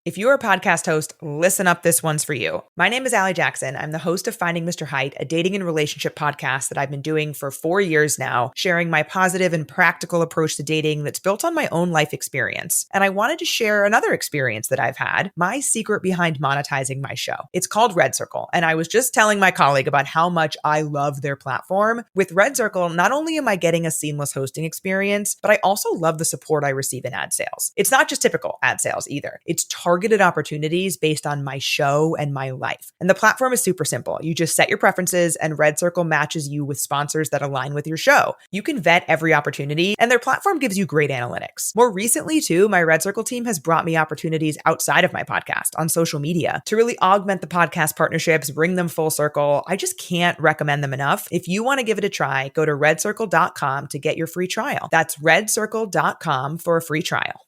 If you're a podcast host, listen up. This one's for you. My name is Allie Jackson. I'm the host of Finding Mr. Height, a dating and relationship podcast that I've been doing for 4 years now, sharing my positive and practical approach to dating that's built on my own life experience. And I wanted to share another experience that I've had, my secret behind monetizing my show. It's called Red Circle. And I was just telling my colleague about how much I love their platform. With Red Circle, not only am I getting a seamless hosting experience, but I also love the support I receive in ad sales. It's not just typical ad sales either. It's targeted opportunities based on my show and my life. And the platform is super simple. You just set your preferences and Red Circle matches you with sponsors that align with your show. You can vet every opportunity and their platform gives you great analytics. More recently too, my Red Circle team has brought me opportunities outside of my podcast on social media to really augment the podcast partnerships, bring them full circle. I just can't recommend them enough. If you want to give it a try, go to redcircle.com to get your free trial. That's redcircle.com for a free trial.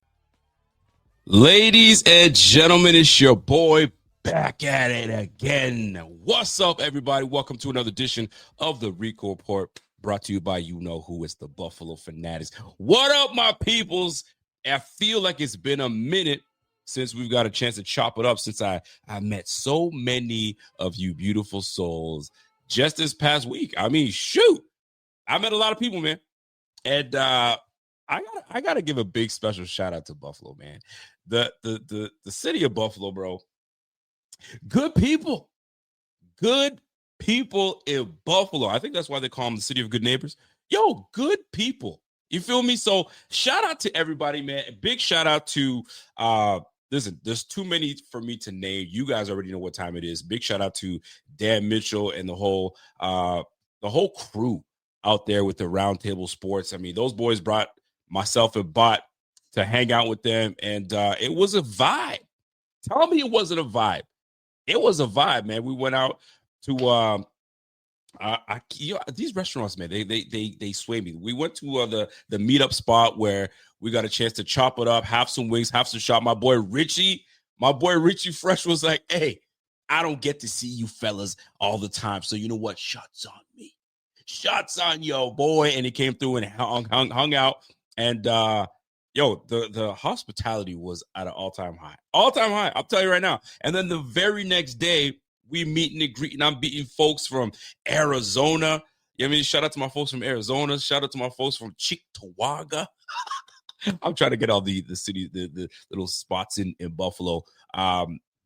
Ladies and gentlemen, it's your boy back at it again. What's up, everybody? Welcome to another edition of the Rico Report, brought to you by you know who. It's the Buffalo Fanatics. What up, my peoples? I feel like it's been a minute since we've got a chance to chop it up, since I met so many of you beautiful souls just this past week. I mean, shoot, I met a lot of people, man. And I gotta give a big special shout out to Buffalo, man. The city of Buffalo, bro. Good people in Buffalo. I think that's why they call them the city of good neighbors. Yo, good people. You feel me? So shout out to everybody, man. A big shout out to listen, there's too many for me to name. You guys already know what time it is. Big shout out to Dan Mitchell and the whole crew out there with the Roundtable Sports. I mean, those boys brought myself and Bot to hang out with them, and it was a vibe. Tell me it wasn't a vibe. It was a vibe, man. We went out to these restaurants, man. They sway me. We went to the meetup spot where we got a chance to chop it up, have some wings, have some shot. My boy Richie Fresh was like, "Hey, I don't get to see you fellas all the time, so you know what? Shots on me, shots on yo boy." And he came through and hung out. And the hospitality was at an all-time high. I'll tell you right now. And then the very next day, we meet and greet, and I'm meeting folks from Arizona. You know what I mean? Shout out to my folks from Arizona. Shout out to my folks from Cheektowaga. I'm trying to get all the cities, the little spots in Buffalo.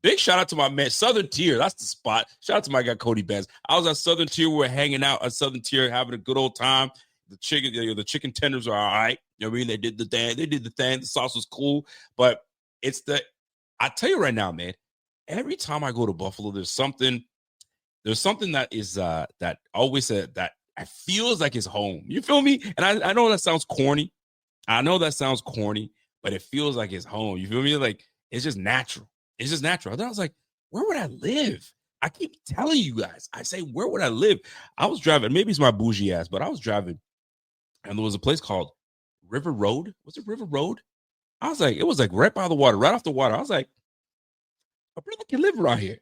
Big shout out to my man, Southern Tier. That's the spot. Shout out to my guy, Cody Benz. I was at Southern Tier. We were hanging out at Southern Tier, having a good old time. The chicken tenders are all right. You know what I mean? They did the thing. The sauce was cool. But I tell you right now, man, every time I go to Buffalo, there's something that is that always that I feels like it's home. You feel me? And I know that sounds corny. But it feels like it's home. You feel me? Like it's just natural. Then I was like, where would I live? I keep telling you guys. I say, where would I live? I was driving. Maybe it's my bougie ass, but I was driving. And there was a place called River Road. Was it River Road? I was like, it was like right by the water, right off the water. I was like, a brother can live around here.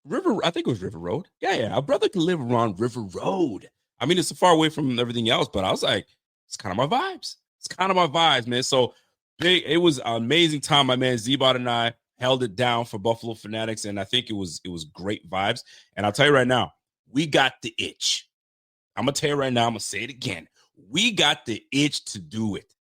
I think it was River Road. Yeah. A brother can live around River Road. I mean, it's so far away from everything else, but I was like, it's kind of my vibes. Man. So big, it was an amazing time. My man Z-Bot and I held it down for Buffalo Fanatics, and I think it was great vibes. And I'll tell you right now, we got the itch. I'm going to tell you right now, I'm going to say it again. We got the itch to do it.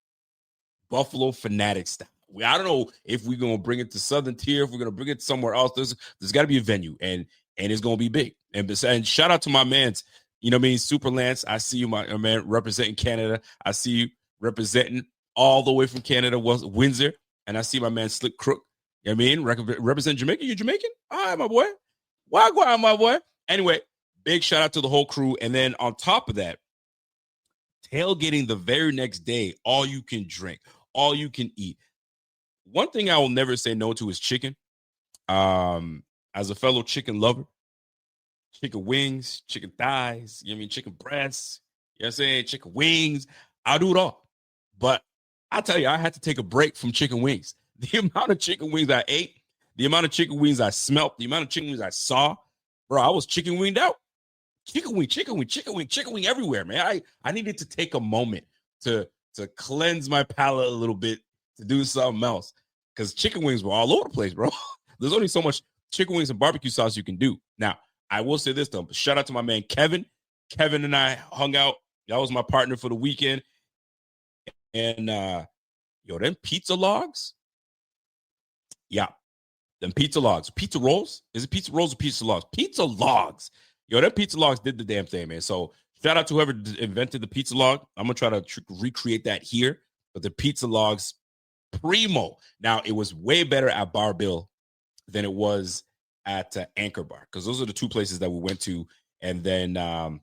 Buffalo Fanatic style. I don't know if we're going to bring it to Southern Tier, if we're going to bring it somewhere else. There's got to be a venue, and it's going to be big. And shout out to my mans, you know what I mean, Super Lance. I see you, my man, representing Canada. I see you representing all the way from Canada, Windsor. And I see my man Slick Crook. You know what I mean? Represent Jamaica. You Jamaican? All right, my boy. Wagwan, my boy. Anyway, big shout out to the whole crew. And then on top of that, tailgating the very next day, all you can drink, all you can eat. One thing I will never say no to is chicken. As a fellow chicken lover, chicken wings, chicken thighs, you know what I mean, chicken breasts, you know what I'm saying, chicken wings. I'll do it all. But I tell you, I had to take a break from chicken wings. The amount of chicken wings I ate, the amount of chicken wings I smelt, the amount of chicken wings I saw, bro, I was chicken winged out. Chicken wing everywhere, man. I needed to take a moment to cleanse my palate a little bit, to do something else. because chicken wings were all over the place, bro. There's only so much chicken wings and barbecue sauce you can do. Now, I will say this, though. Shout out to my man, Kevin. Kevin and I hung out. That was my partner for the weekend. And, them pizza logs? Yeah. Them pizza logs. Pizza rolls? Is it pizza rolls or pizza logs? Pizza logs. Them pizza logs did the damn thing, man. So shout out to whoever invented the pizza log. I'm going to try to recreate that here. But the pizza logs, primo. Now, it was way better at Bar Bill than it was at Anchor Bar, because those are the two places that we went to. And then, I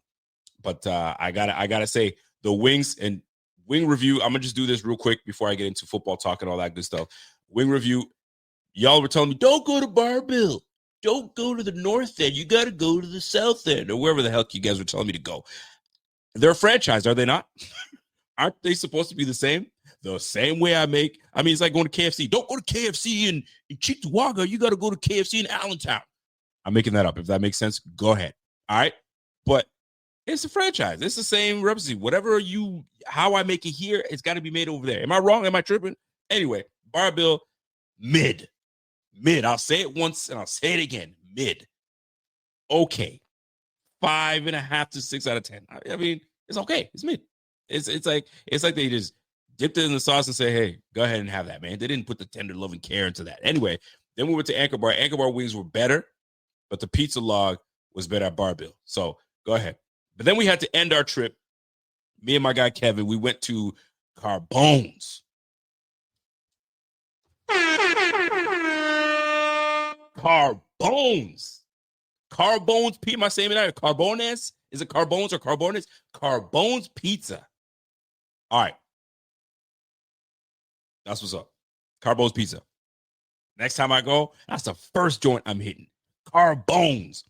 gotta say, the wings and wing review. I'm gonna just do this real quick before I get into football talk and all that good stuff. Wing review. Y'all were telling me, don't go to Bar Bill. Don't go to the north end. You got to go to the south end, or wherever the hell you guys were telling me to go. They're a franchise, are they not? Aren't they supposed to be the same? The same way it's like going to KFC. Don't go to KFC in Cheektowaga. You got to go to KFC in Allentown. I'm making that up. If that makes sense, go ahead. All right. But it's a franchise. It's the same recipe. How I make it here, it's got to be made over there. Am I wrong? Am I tripping? Anyway, Bar Bill, mid. I'll say it once and I'll say it again. Mid. Okay. 5.5 to 6 out of 10. I mean, it's okay. It's mid. It's like they just dipped it in the sauce and say, hey, go ahead and have that, man. They didn't put the tender love and care into that. Anyway, then we went to Anchor Bar. Anchor Bar wings were better, but the pizza log was better at Bar Bill. So go ahead. But then we had to end our trip. Me and my guy, Kevin, we went to Carbone's. Carbone's pizza. Am I saying it right? Carbones? Is it Carbones or Carbones? Carbone's Pizza. All right. That's what's up. Carbone's Pizza. Next time I go, that's the first joint I'm hitting. Carbone's.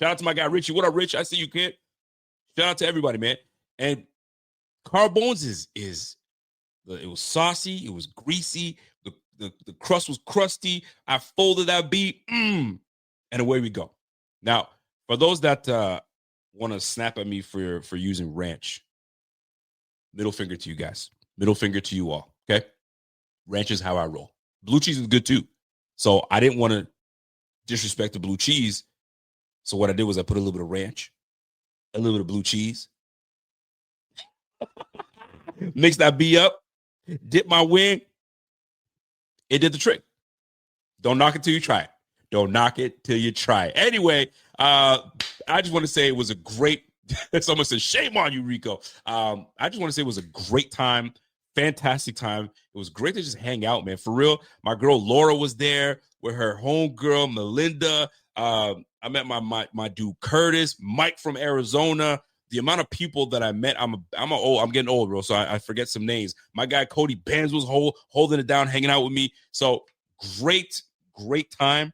Shout out to my guy, Richie. What up, Rich? I see you, kid. Shout out to everybody, man. And Carbone's is it was saucy. It was greasy. The crust was crusty. I folded that beef. And away we go. Now, for those that want to snap at me for using ranch, middle finger to you guys. Middle finger to you all, okay? Ranch is how I roll. Blue cheese is good too. So I didn't want to disrespect the blue cheese. So what I did was I put a little bit of ranch, a little bit of blue cheese, mix that B up, dip my wing. It did the trick. Don't knock it till you try it. Don't knock it till you try it. Anyway, I just want to say it was a great, someone said, shame on you, Rico. I just want to say it was a great time, fantastic time. It was great to just hang out, man. For real, my girl Laura was there with her homegirl, Melinda. I met my dude, Curtis, Mike from Arizona. The amount of people that I met, I'm getting old, bro, so I forget some names. My guy Cody Benz was holding it down, hanging out with me. So great time.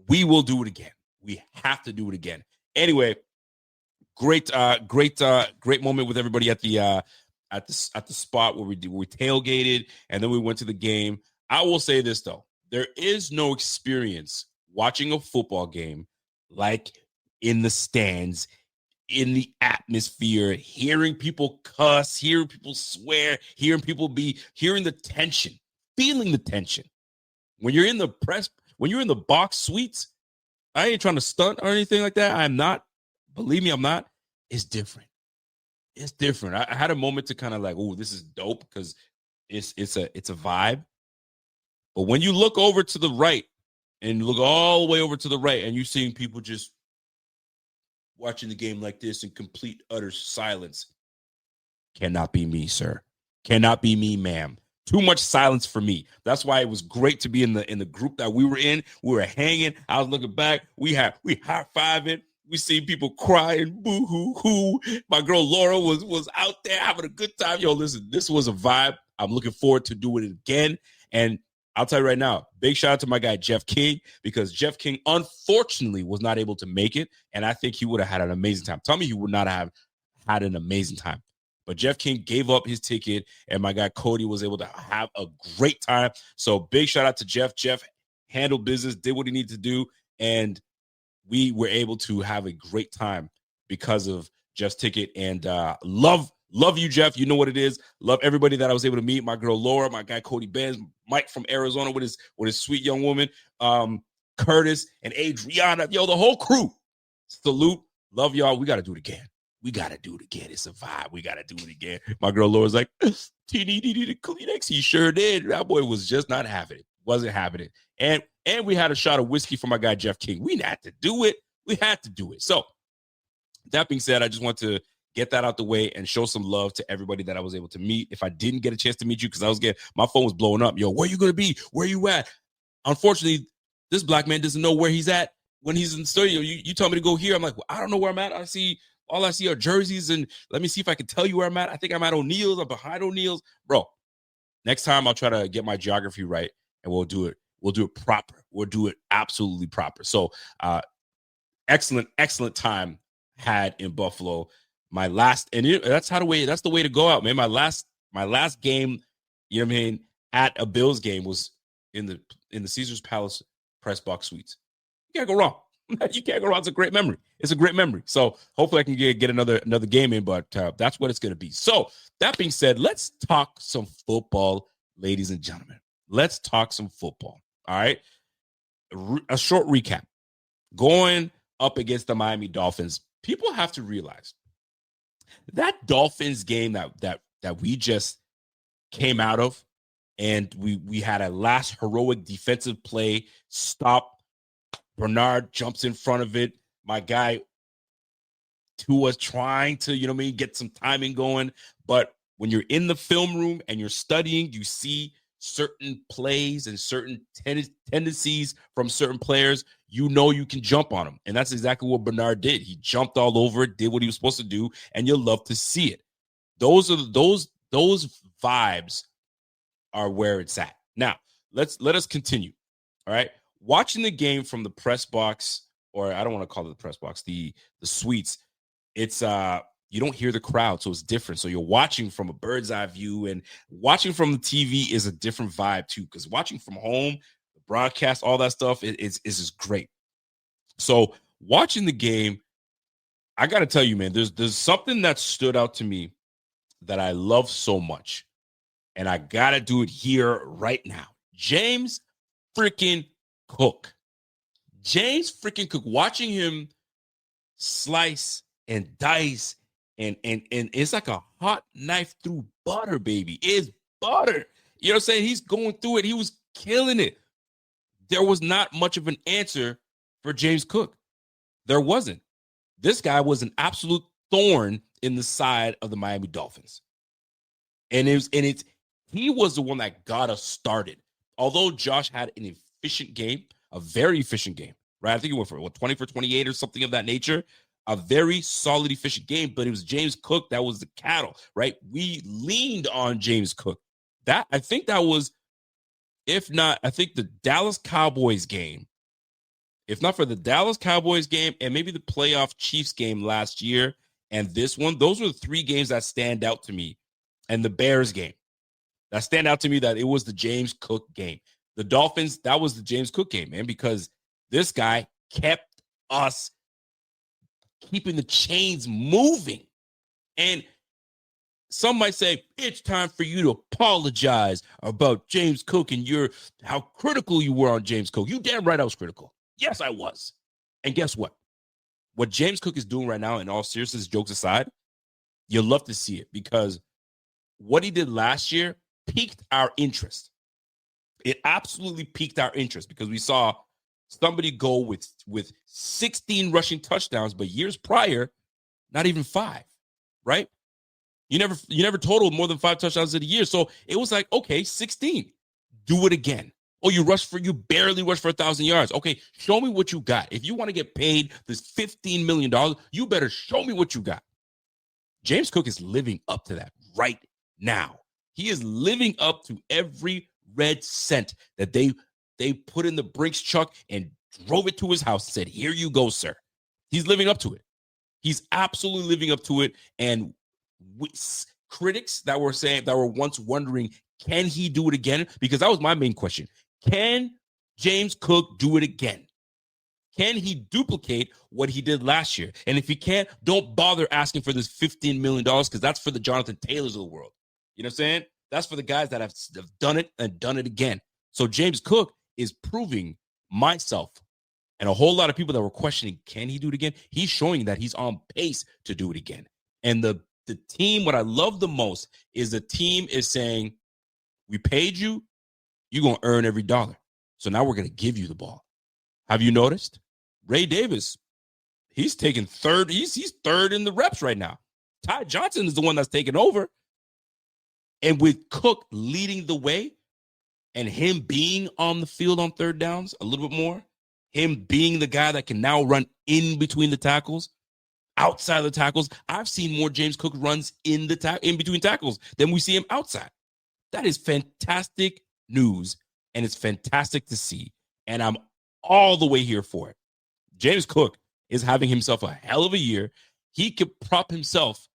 We will do it again. We have to do it again. Anyway, great moment with everybody at the spot where we tailgated, and then we went to the game. I will say this though, there is no experience watching a football game like in the stands, in the atmosphere, hearing people cuss, hearing people swear, hearing the tension, feeling the tension. When you're in the press, when you're in the box suites, I ain't trying to stunt or anything like that. I'm not. Believe me, I'm not. It's different. It's different. I had a moment to kind of like, oh, this is dope because it's a vibe. But when you look over to the right and look all the way over to the right and you're seeing people just watching the game like this in complete, utter silence. Cannot be me, sir. Cannot be me, ma'am. Too much silence for me. That's why it was great to be in the group that we were in. We were hanging. I was looking back. We high-fiving. We see people crying, boo-hoo-hoo. My girl Laura was out there having a good time. Yo, listen, this was a vibe. I'm looking forward to doing it again. And I'll tell you right now, big shout out to my guy, Jeff King, because Jeff King, unfortunately, was not able to make it. And I think he would have had an amazing time. Tell me he would not have had an amazing time. But Jeff King gave up his ticket, and my guy Cody was able to have a great time. So big shout out to Jeff. Jeff handled business, did what he needed to do, and we were able to have a great time because of Jeff's ticket. And love Love you, Jeff. You know what it is. Love everybody that I was able to meet. My girl Laura, my guy Cody Benz, Mike from Arizona with his sweet young woman, Curtis and Adriana. Yo, the whole crew. Salute. Love y'all. We got to do it again. We got to do it again. It's a vibe. We got to do it again. My girl Laura's like, TD needed a Kleenex. He sure did. That boy was just not having it. Wasn't having it. And we had a shot of whiskey from my guy Jeff King. We had to do it. We had to do it. So that being said, I just want to get that out the way and show some love to everybody that I was able to meet. If I didn't get a chance to meet you, because my phone was blowing up. Yo, where you going to be? Where you at? Unfortunately, this black man doesn't know where he's at when he's in the studio. You tell me to go here. I'm like, well, I don't know where I'm at. All I see are jerseys, and let me see if I can tell you where I'm at. I think I'm at O'Neill's. I'm behind O'Neill's. Bro, next time I'll try to get my geography right, and we'll do it. We'll do it proper. We'll do it absolutely proper. So excellent time had in Buffalo. My last, and that's the way to go out, man. My last game, you know what I mean, at a Bills game was in the Caesars Palace press box suites. You can't go wrong. You can't go wrong. It's a great memory. It's a great memory. So hopefully I can get another game in, but that's what it's going to be. So that being said, let's talk some football, ladies and gentlemen. Let's talk some football. All right. A short recap. Going up against the Miami Dolphins, people have to realize that Dolphins game that we just came out of, and we had a last heroic defensive play stop. Bernard jumps in front of it. My guy Tua's trying to, you know what I mean, get some timing going. But when you're in the film room and you're studying, you see certain plays and certain tendencies from certain players, you know you can jump on them. And that's exactly what Bernard did. He jumped all over it, did what he was supposed to do, and you'll love to see it. Those vibes are where it's at. Now, let us continue. All right. Watching the game from the press box, or I don't want to call it the press box, the suites, it's you don't hear the crowd, so it's different. So you're watching from a bird's eye view, and watching from the TV is a different vibe too, because watching from home, the broadcast, all that stuff is just great. So watching the game, I got to tell you, man, there's something that stood out to me that I love so much, and I got to do it here right now. James freaking Cook. James freaking Cook, watching him slice and dice, and it's like a hot knife through butter, baby. It's butter. You know what I'm saying? He's going through it. He was killing it. There was not much of an answer for James Cook. There wasn't. This guy was an absolute thorn in the side of the Miami Dolphins. And he was the one that got us started. Although Josh had an efficient game, a very efficient game, right? I think he went for 20 for 28 or something of that nature. A very solid, efficient game, but it was James Cook that was the cattle, right? We leaned on James Cook. I think that was, if not, I think the Dallas Cowboys game, if not for the Dallas Cowboys game and maybe the playoff Chiefs game last year and this one, those were the three games that stand out to me, and the Bears game that stand out to me, that it was the James Cook game. The Dolphins, that was the James Cook game, man, because this guy kept us keeping the chains moving. And some might say, it's time for you to apologize about James Cook and how critical you were on James Cook. You damn right I was critical. Yes, I was. And guess what? What James Cook is doing right now, in all seriousness, jokes aside, you'll love to see it, because what he did last year piqued our interest. It absolutely piqued our interest, because we saw somebody go with 16 rushing touchdowns, but years prior, not even 5, right? You never totaled more than 5 touchdowns in a year. So it was like, okay, 16. Do it again. Oh, you barely rushed for 1,000 yards. Okay, show me what you got. If you want to get paid this $15 million, you better show me what you got. James Cook is living up to that right now. He is living up to every red cent that they put in the Brinks truck and drove it to his house and said, here you go, sir. He's living up to it. He's absolutely living up to it. And critics that were once wondering, can he do it again? Because that was my main question. Can James Cook do it again? Can he duplicate what he did last year? And if he can't, don't bother asking for this $15 million because that's for the Jonathan Taylors of the world. You know what I'm saying? That's for the guys that have done it and done it again. So James Cook is proving myself and a whole lot of people that were questioning, can he do it again? He's showing that he's on pace to do it again. And the team, what I love the most is the team is saying, we paid you, you're going to earn every dollar. So now we're going to give you the ball. Have you noticed? Ray Davis, he's taking third. He's third in the reps right now. Ty Johnson is the one that's taking over. And with Cook leading the way and him being on the field on third downs a little bit more, him being the guy that can now run in between the tackles, outside of the tackles. I've seen more James Cook runs in between tackles than we see him outside. That is fantastic news, and it's fantastic to see. And I'm all the way here for it. James Cook is having himself a hell of a year. He could prop himself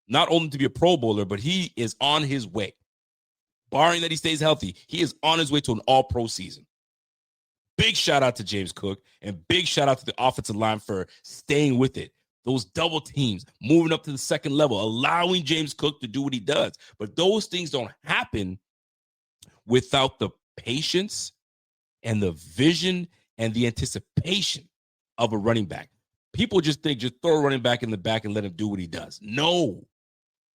not only to be a Pro Bowler, but he is on his way. Barring that he stays healthy, he is on his way to an all-pro season. Big shout out to James Cook and big shout out to the offensive line for staying with it. Those double teams, moving up to the second level, allowing James Cook to do what he does. But those things don't happen without the patience and the vision and the anticipation of a running back. People just think, just throw a running back in the back and let him do what he does. No,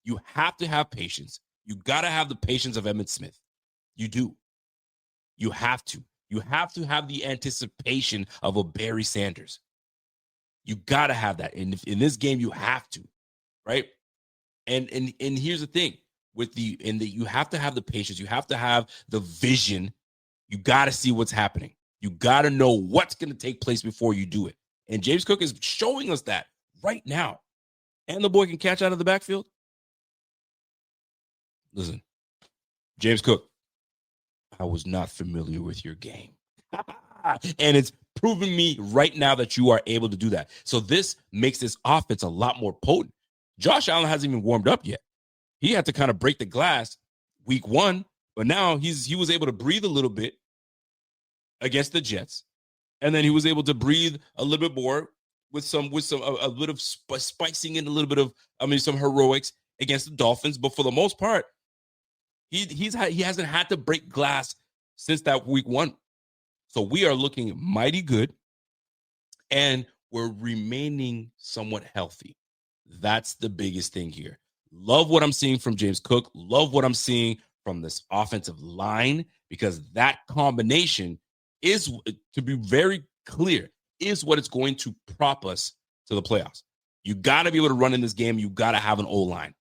you have to have patience. You got to have the patience of Emmitt Smith. You do. You have to. You have to have the anticipation of a Barry Sanders. You got to have that. And in this game, you have to, right? And here's the thing. You have to have the patience. You have to have the vision. You got to see what's happening. You got to know what's going to take place before you do it. And James Cook is showing us that right now. And the boy can catch out of the backfield. Listen, James Cook, I was not familiar with your game. And it's proving me right now that you are able to do that. So this makes this offense a lot more potent. Josh Allen hasn't even warmed up yet. He had to kind of break the glass week 1, but now he was able to breathe a little bit against the Jets. And then he was able to breathe a little bit more with a bit of spicing in a little bit of, some heroics against the Dolphins. But for the most part, he hasn't had to break glass since that week 1. So we are looking mighty good, and we're remaining somewhat healthy. That's the biggest thing here. Love what I'm seeing from James Cook. Love what I'm seeing from this offensive line, because that combination is, to be very clear, is what is going to prop us to the playoffs. You got to be able to run in this game. You got to have an O-line.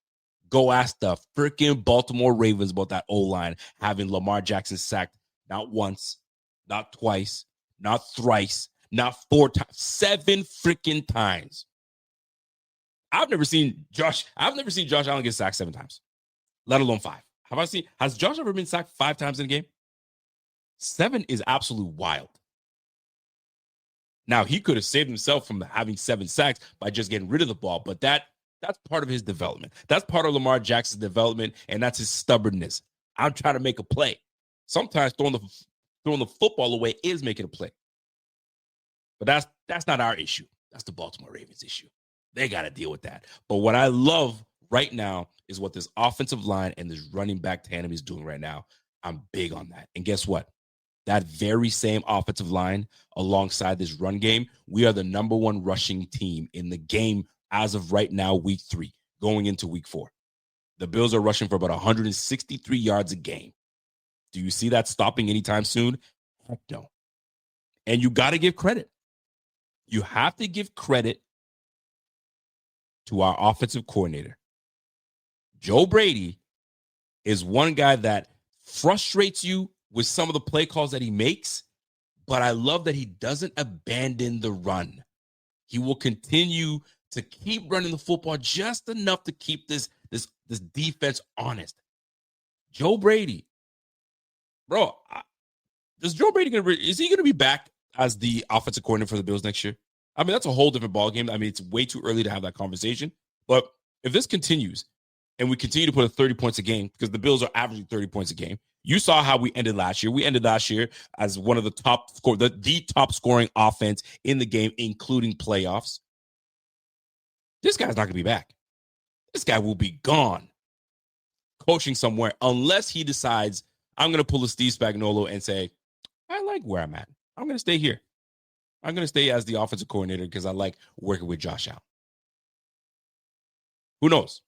Go ask the freaking Baltimore Ravens about that O-line having Lamar Jackson sacked not once, not twice, not thrice, not 4 times, 7 freaking times. I've never seen Josh Allen get sacked 7 times, let alone 5. Has Josh ever been sacked 5 times in a game? 7 is absolutely wild. Now, he could have saved himself from having 7 sacks by just getting rid of the ball, but that's part of his development. That's part of Lamar Jackson's development, and that's his stubbornness. I'm trying to make a play. Sometimes throwing the football away is making a play. But that's not our issue. That's the Baltimore Ravens issue. They got to deal with that. But what I love right now is what this offensive line and this running back tandem is doing right now. I'm big on that. And guess what? That very same offensive line alongside this run game, we are the number 1 rushing team in the game as of right now, week 3, going into week 4. The Bills are rushing for about 163 yards a game. Do you see that stopping anytime soon? Heck no. And you got to give credit. You have to give credit to our offensive coordinator. Joe Brady is one guy that frustrates you with some of the play calls that he makes, but I love that he doesn't abandon the run. He will continue to keep running the football just enough to keep this defense honest. Joe Brady, bro, is he going to be back as the offensive coordinator for the Bills next year? That's a whole different ballgame. It's way too early to have that conversation. But if this continues and we continue to put up 30 points a game, because the Bills are averaging 30 points a game, You saw how we ended last year. We ended last year as one of the top scoring offense in the game, including playoffs. This guy's not going to be back. This guy will be gone, coaching somewhere, unless he decides, I'm going to pull a Steve Spagnuolo and say, I like where I'm at. I'm going to stay here. I'm going to stay as the offensive coordinator because I like working with Josh Allen. Who knows?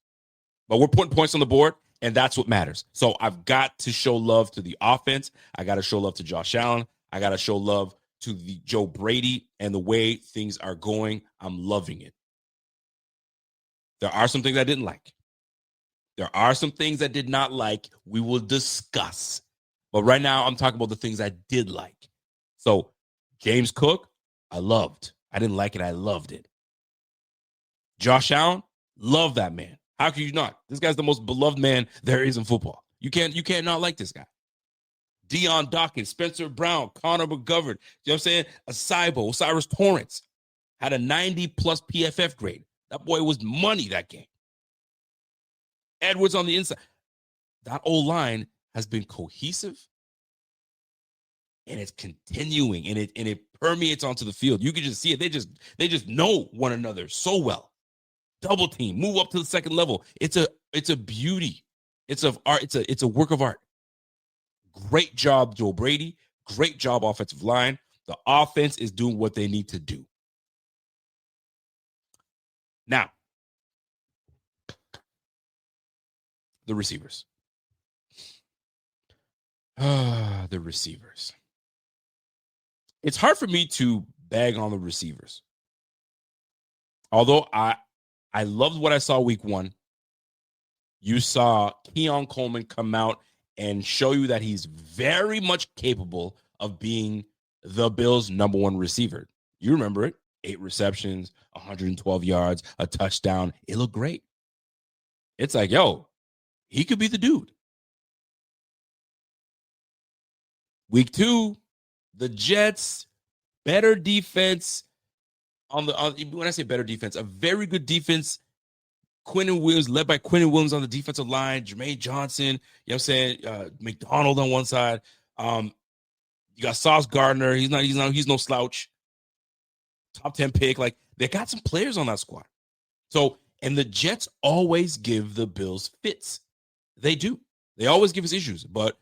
But we're putting points on the board, and that's what matters. So I've got to show love to the offense. I got to show love to Josh Allen. I got to show love to the Joe Brady and the way things are going. I'm loving it. There are some things I didn't like. There are some things I did not like. We will discuss. But right now, I'm talking about the things I did like. So James Cook, I loved. I didn't like it. I loved it. Josh Allen, love that man. How can you not? This guy's the most beloved man there is in football. You can't not like this guy. Deion Dawkins, Spencer Brown, Connor McGovern, you know what I'm saying? Asaibo, Osiris Torrance had a 90-plus PFF grade. That boy was money that game. Edwards on the inside. That O-line has been cohesive, and it's continuing, and it permeates onto the field. You can just see it. They just know one another so well. Double team, move up to the second level. It's a beauty. It's of art. It's a work of art. Great job, Joe Brady. Great job, offensive line. The offense is doing what they need to do. Now, the receivers. The receivers. It's hard for me to bag on the receivers. Although I loved what I saw week 1. You saw Keon Coleman come out and show you that he's very much capable of being the Bills' number 1 receiver. You remember it. 8 receptions, 112 yards, a touchdown. It looked great. It's like, yo, he could be the dude. Week 2, the Jets, better defense. When I say better defense, a very good defense. Quinnen Williams, led by Quinnen Williams on the defensive line, Jermaine Johnson, you know what I'm saying? McDonald on one side. You got Sauce Gardner. He's no slouch. Top 10 pick. Like, they got some players on that squad. So, and the Jets always give the Bills fits. They do. They always give us issues, but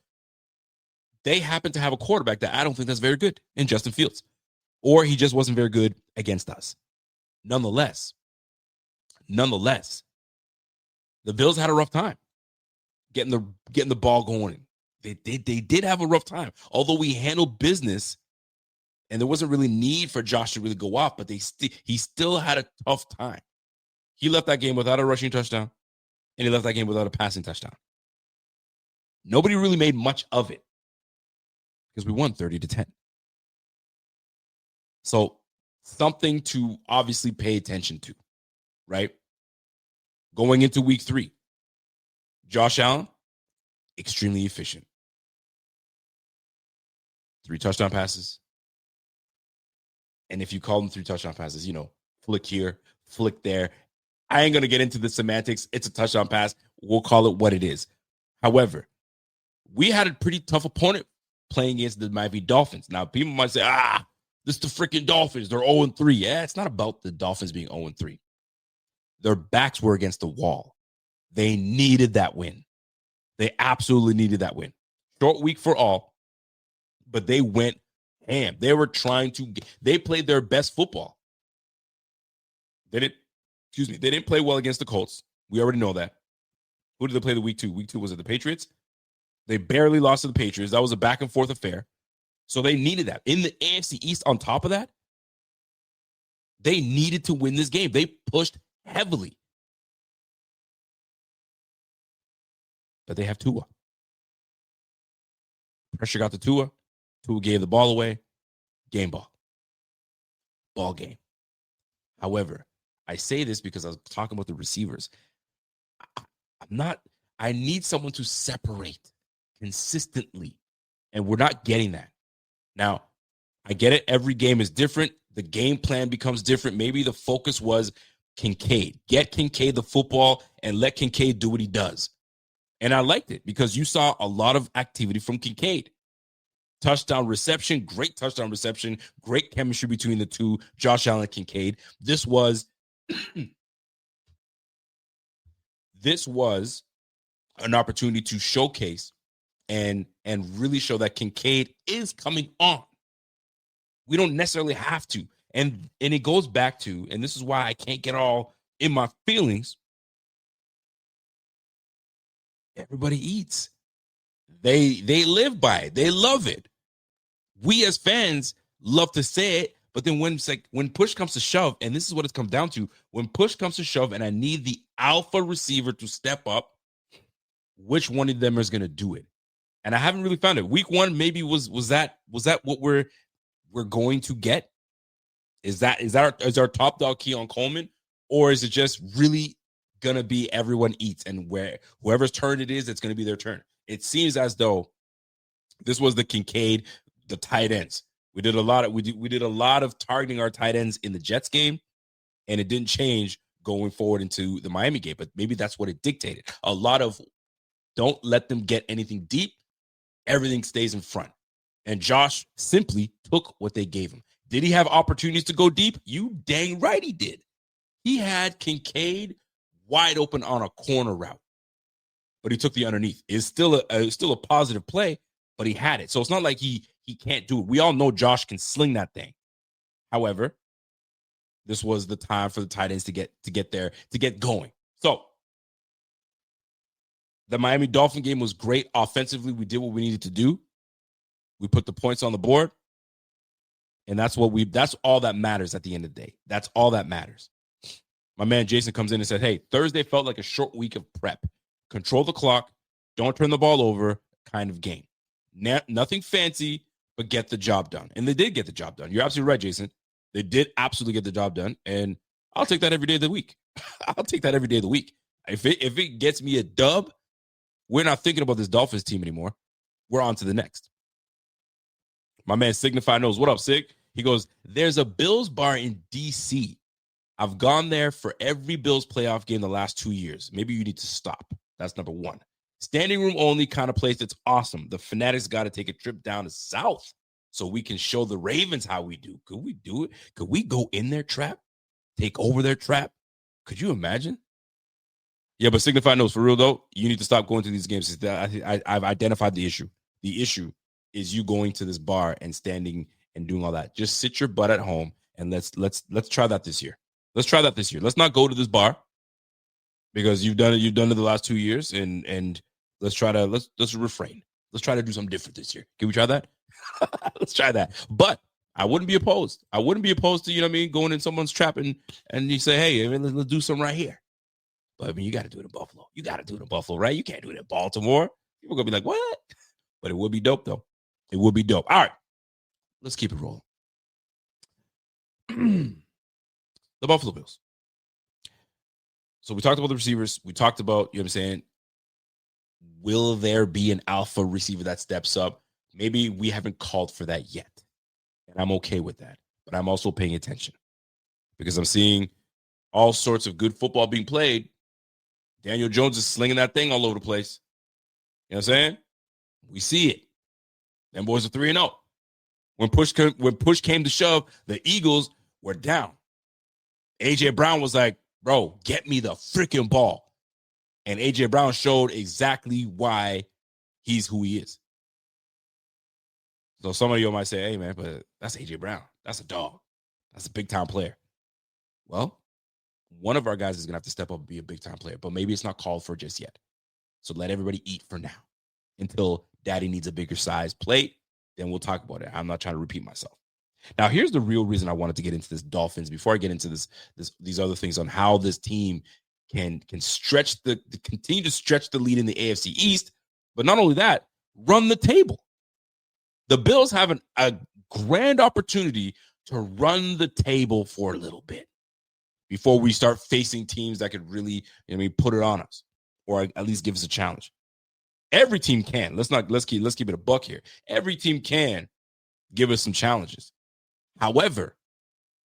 they happen to have a quarterback that I don't think that's very good in Justin Fields, or he just wasn't very good against us. Nonetheless, the Bills had a rough time getting the ball going. They did have a rough time, although we handled business, and there wasn't really need for Josh to really go off, but he still had a tough time. He left that game without a rushing touchdown, and he left that game without a passing touchdown. Nobody really made much of it because we won 30-10. So something to obviously pay attention to, right? Going into week 3, Josh Allen, extremely efficient. 3 touchdown passes. And if you call them 3 touchdown passes, flick here, flick there. I ain't going to get into the semantics. It's a touchdown pass. We'll call it what it is. However, we had a pretty tough opponent playing against the Miami Dolphins. Now, people might say, this is the freaking Dolphins. They're 0-3. Yeah, it's not about the Dolphins being 0-3. Their backs were against the wall. They needed that win. They absolutely needed that win. Short week for all, but they went ham. They were they played their best football. They didn't play well against the Colts. We already know that. Who did they play the week 2? Week 2, was it the Patriots? They barely lost to the Patriots. That was a back and forth affair. So they needed that. In the AFC East, on top of that, they needed to win this game. They pushed heavily. But they have Tua. Pressure got to Tua. Tua gave the ball away. Game ball. Ball game. However, I say this because I was talking about the receivers. I need someone to separate consistently, and we're not getting that. Now, I get it. Every game is different. The game plan becomes different. Maybe the focus was Kincaid. Get Kincaid the football and let Kincaid do what he does. And I liked it because you saw a lot of activity from Kincaid. Touchdown reception, great touchdown reception, great chemistry between the two, Josh Allen and Kincaid. This was an opportunity to showcase and really show that Kincaid is coming on. We don't necessarily have to. And it goes back to, and this is why I can't get all in my feelings. Everybody eats. They live by it. They love it. We as fans love to say it, but then when push comes to shove, and this is what it's come down to, when push comes to shove and I need the alpha receiver to step up, which one of them is going to do it? And I haven't really found it. Week 1 maybe was that what we're going to get? Is our top dog Keon Coleman, or is it just really going to be everyone eats, and whoever's turn it is, it's going to be their turn? It seems as though this was the Kincaid, the tight ends. We did a lot of targeting our tight ends in the Jets game, and it didn't change going forward into the Miami game. But maybe that's what it dictated. A lot of don't let them get anything deep. Everything stays in front. And Josh simply took what they gave him. Did he have opportunities to go deep? You dang right he did. He had Kincaid wide open on a corner route, but he took the underneath. It's still a positive play, but he had it. So it's not like he can't do it. We all know Josh can sling that thing. However, this was the time for the tight ends to get there, to get going. So the Miami Dolphin game was great. Offensively, we did what we needed to do. We put the points on the board. And that's all that matters at the end of the day. That's all that matters. My man Jason comes in and said, hey, Thursday felt like a short week of prep. Control the clock. Don't turn the ball over kind of game. Nothing fancy, but get the job done. And they did get the job done. You're absolutely right, Jason. They did absolutely get the job done. And I'll take that every day of the week. I'll take that every day of the week. If it gets me a dub, we're not thinking about this Dolphins team anymore. We're on to the next. My man Signify knows. What up, Sig? He goes, there's a Bills bar in D.C. I've gone there for every Bills playoff game the last 2 years. Maybe you need to stop. That's number 1. Standing room only kind of place. It's awesome. The Fanatics got to take a trip down to South so we can show the Ravens how we do. Could we do it? Could we go in their trap? Take over their trap? Could you imagine? Yeah, but Signify knows, for real, though, you need to stop going to these games. I've identified the issue. The issue is you going to this bar and standing and doing all that. Just sit your butt at home and let's try that this year. Let's try that this year. Let's not go to this bar because you've done it the last 2 years, and let's refrain. Let's try to do something different this year. Can we try that? Let's try that. But I wouldn't be opposed. I wouldn't be opposed to, you know what I mean, going in someone's trap and you say, hey, let's do something right here. But I mean, you got to do it in Buffalo. You got to do it in Buffalo, right? You can't do it in Baltimore. People are going to be like, what? But it would be dope, though. It would be dope. All right. Let's keep it rolling. The Buffalo Bills. So we talked about the receivers. We talked about, you know what I'm saying, will there be an alpha receiver that steps up? Maybe we haven't called for that yet. And I'm okay with that. But I'm also paying attention because I'm seeing all sorts of good football being played. Daniel Jones is slinging that thing all over the place. You know what I'm saying? We see it. Them boys are 3-0. When push came to shove, the Eagles were down. A.J. Brown was like, bro, get me the freaking ball. And A.J. Brown showed exactly why he's who he is. So some of you might say, hey, man, but that's A.J. Brown. That's a dog. That's a big-time player. Well, one of our guys is going to have to step up and be a big-time player, but maybe it's not called for just yet. So let everybody eat for now until daddy needs a bigger size plate. Then we'll talk about it. I'm not trying to repeat myself. Now, here's the real reason I wanted to get into this Dolphins before I get into these other things on how this team can continue to stretch the lead in the AFC East, but not only that, run the table. The Bills have a grand opportunity to run the table for a little bit before we start facing teams that could really, put it on us or at least give us a challenge. Every team can. Let's keep it a buck here. Every team can give us some challenges. However,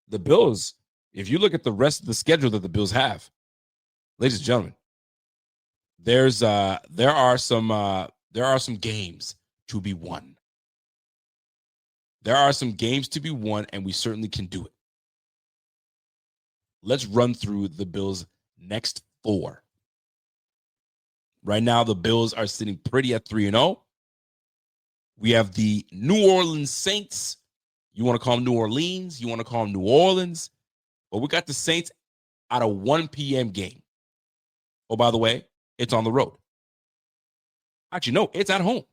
the Bills, if you look at the rest of the schedule that the Bills have, ladies and gentlemen, there are some games to be won. There are some games to be won, and we certainly can do it. Let's run through the Bills' next 4. Right now, the Bills are sitting pretty at 3-0. We have the New Orleans Saints. You want to call them New Orleans, you want to call them New Orleans, but we got the Saints at a 1 p.m. game. Oh, by the way, it's on the road. Actually, no, it's at home.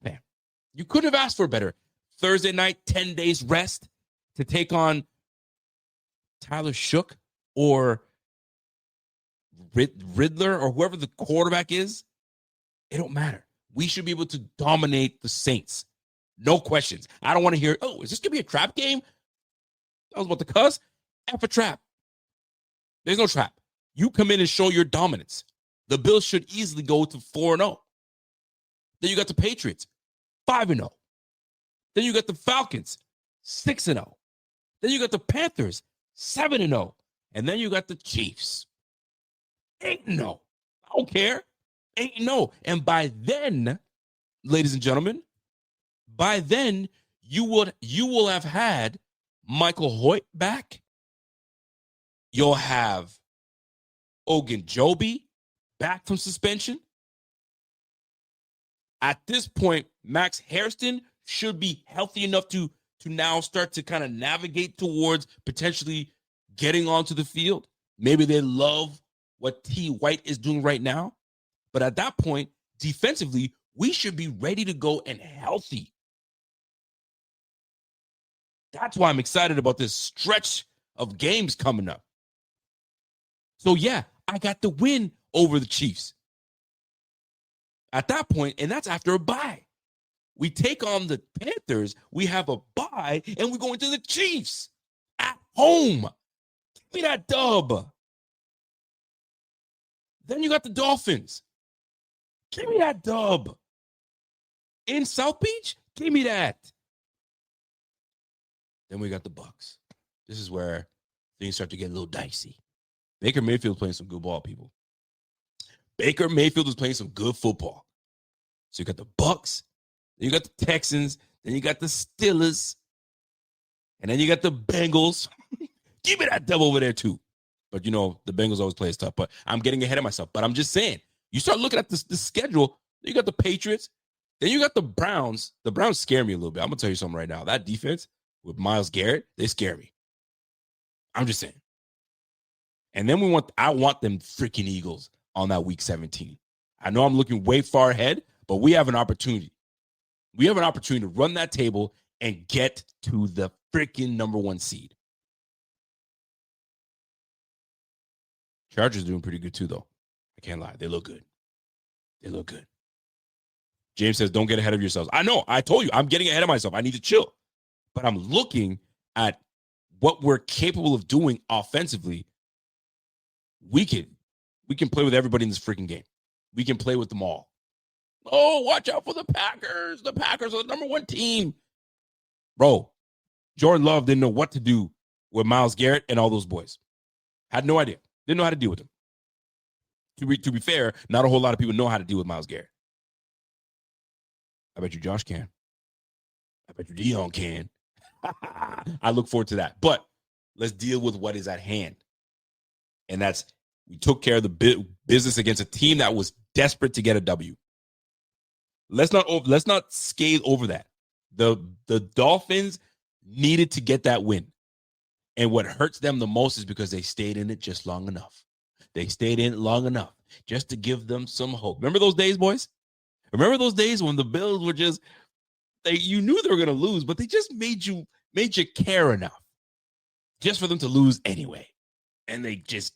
Man, you couldn't have asked for better. Thursday night, 10 days rest to take on Tyler Shook or Riddler or whoever the quarterback is. It don't matter. We should be able to dominate the Saints. No questions. I don't want to hear, oh, is this going to be a trap game? I was about to cuss. F a trap. There's no trap. You come in and show your dominance. The Bills should easily go to 4-0. Then you got the Patriots, 5-0. Then you got the Falcons, 6-0. Then you got the Panthers, 7-0. And then you got the Chiefs, 8-0. I don't care. 8-0. And by then, ladies and gentlemen, by then, you will have had Michael Hoyt back. You'll have Ogunjobi back from suspension. At this point, Max Hairston should be healthy enough to now start to kind of navigate towards potentially getting onto the field. Maybe they love what T. White is doing right now. But at that point, defensively, we should be ready to go and healthy. That's why I'm excited about this stretch of games coming up. So, yeah, I got the win over the Chiefs. At that point, and that's after a bye. We take on the Panthers, we have a bye, and we go into the Chiefs at home. Give me that dub. Then you got the Dolphins. Give me that dub. In South Beach, give me that. Then we got the Bucs. This is where things start to get a little dicey. Baker Mayfield's playing some good ball, people. Baker Mayfield is playing some good football. So you got the Bucs, then you got the Texans, then you got the Steelers, and then you got the Bengals. Give me that dub over there too. But you know, the Bengals always play as tough. But I'm getting ahead of myself. But I'm just saying, you start looking at the schedule, you got the Patriots, then you got the Browns. The Browns scare me a little bit. I'm going to tell you something right now. That defense with Myles Garrett, they scare me. I'm just saying. And then I want them freaking Eagles on that week 17. I know I'm looking way far ahead, but we have an opportunity. We have an opportunity to run that table and get to the freaking number 1 seed. Chargers doing pretty good too, though. I can't lie. They look good. They look good. James says, don't get ahead of yourselves. I know. I told you. I'm getting ahead of myself. I need to chill. But I'm looking at what we're capable of doing offensively. We can play with everybody in this freaking game. We can play with them all. Oh, watch out for the Packers. The Packers are the number 1 team. Bro, Jordan Love didn't know what to do with Myles Garrett and all those boys. Had no idea. Didn't know how to deal with them. To be fair, not a whole lot of people know how to deal with Myles Garrett. I bet you Josh can. I bet you Dion can. I look forward to that. But let's deal with what is at hand. And that's, we took care of the business against a team that was desperate to get a W. Let's not scale over that. The Dolphins needed to get that win. And what hurts them the most is because they stayed in it just long enough. They stayed in it long enough just to give them some hope. Remember those days, boys? Remember those days when the Bills were just, you knew they were going to lose, but they just made you care enough just for them to lose anyway. And they get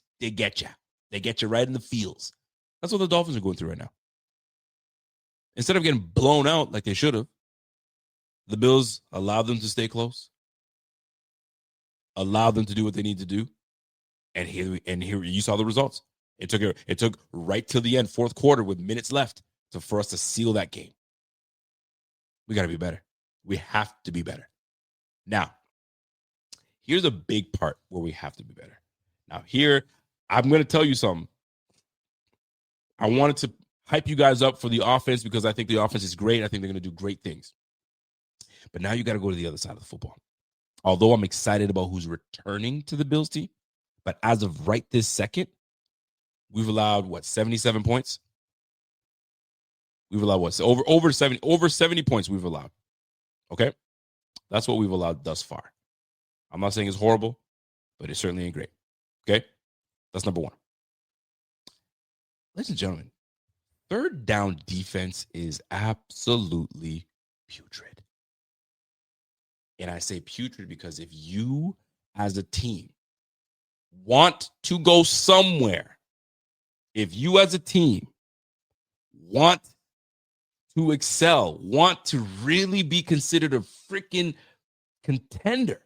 you. They get you right in the feels. That's what the Dolphins are going through right now. Instead of getting blown out like they should have, the Bills allowed them to stay close, allowed them to do what they need to do, and here you saw the results. It took right till the end, fourth quarter, with minutes left for us to seal that game. We got to be better. We have to be better. Now, here's a big part where we have to be better. Now, here, I'm going to tell you something. I wanted to hype you guys up for the offense because I think the offense is great. I think they're going to do great things. But now you got to go to the other side of the football. Although I'm excited about who's returning to the Bills team, but as of right this second, we've allowed 77 points. We've allowed over 70 points we've allowed. Okay? That's what we've allowed thus far. I'm not saying it's horrible, but it certainly ain't great. Okay? That's number one. Ladies and gentlemen, third down defense is absolutely putrid. And I say putrid because if you as a team want to go somewhere, if you as a team want to excel, want to really be considered a freaking contender,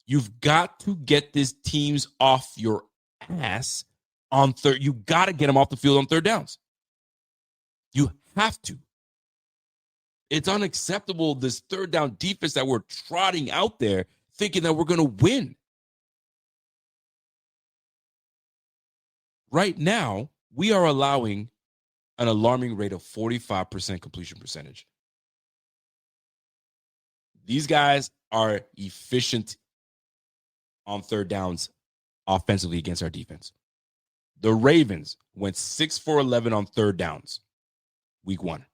you've got to get these teams off your ass on third. You got to get them off the field on third downs. You have to. It's unacceptable, this third down defense that we're trotting out there thinking that we're going to win. Right now, we are allowing an alarming rate of 45% completion percentage. These guys are efficient on third downs offensively against our defense. The Ravens went 6 for 11 on third downs week 1.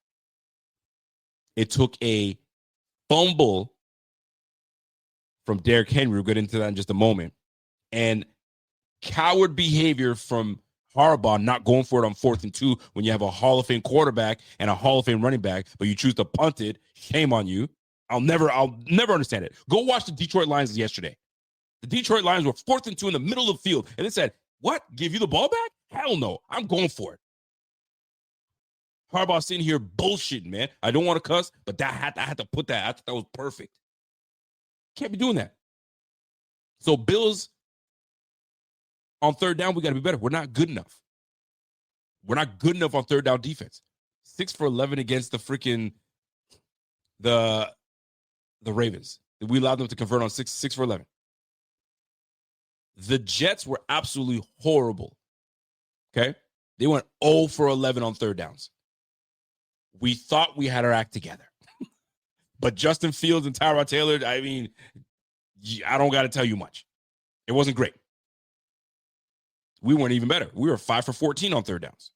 It took a fumble from Derrick Henry. We'll get into that in just a moment. And coward behavior from Harbaugh not going for it on 4th and 2 when you have a Hall of Fame quarterback and a Hall of Fame running back, but you choose to punt it. Shame on you. I'll never understand it. Go watch the Detroit Lions yesterday. The Detroit Lions were 4th and 2 in the middle of the field, and they said, "What? Give you the ball back? Hell no. I'm going for it." Harbaugh sitting here bullshitting, man. I don't want to cuss, but I had to put that. I thought that was perfect. Can't be doing that. So Bills on third down, we got to be better. We're not good enough. We're not good enough on third down defense. 6 for 11 against the freaking the Ravens. We allowed them to convert on 6 for 11. The Jets were absolutely horrible. Okay? They went 0 for 11 on third downs. We thought we had our act together. But Justin Fields and Tyrod Taylor, I mean, I don't got to tell you much. It wasn't great. We weren't even better. We were 5 for 14 on third downs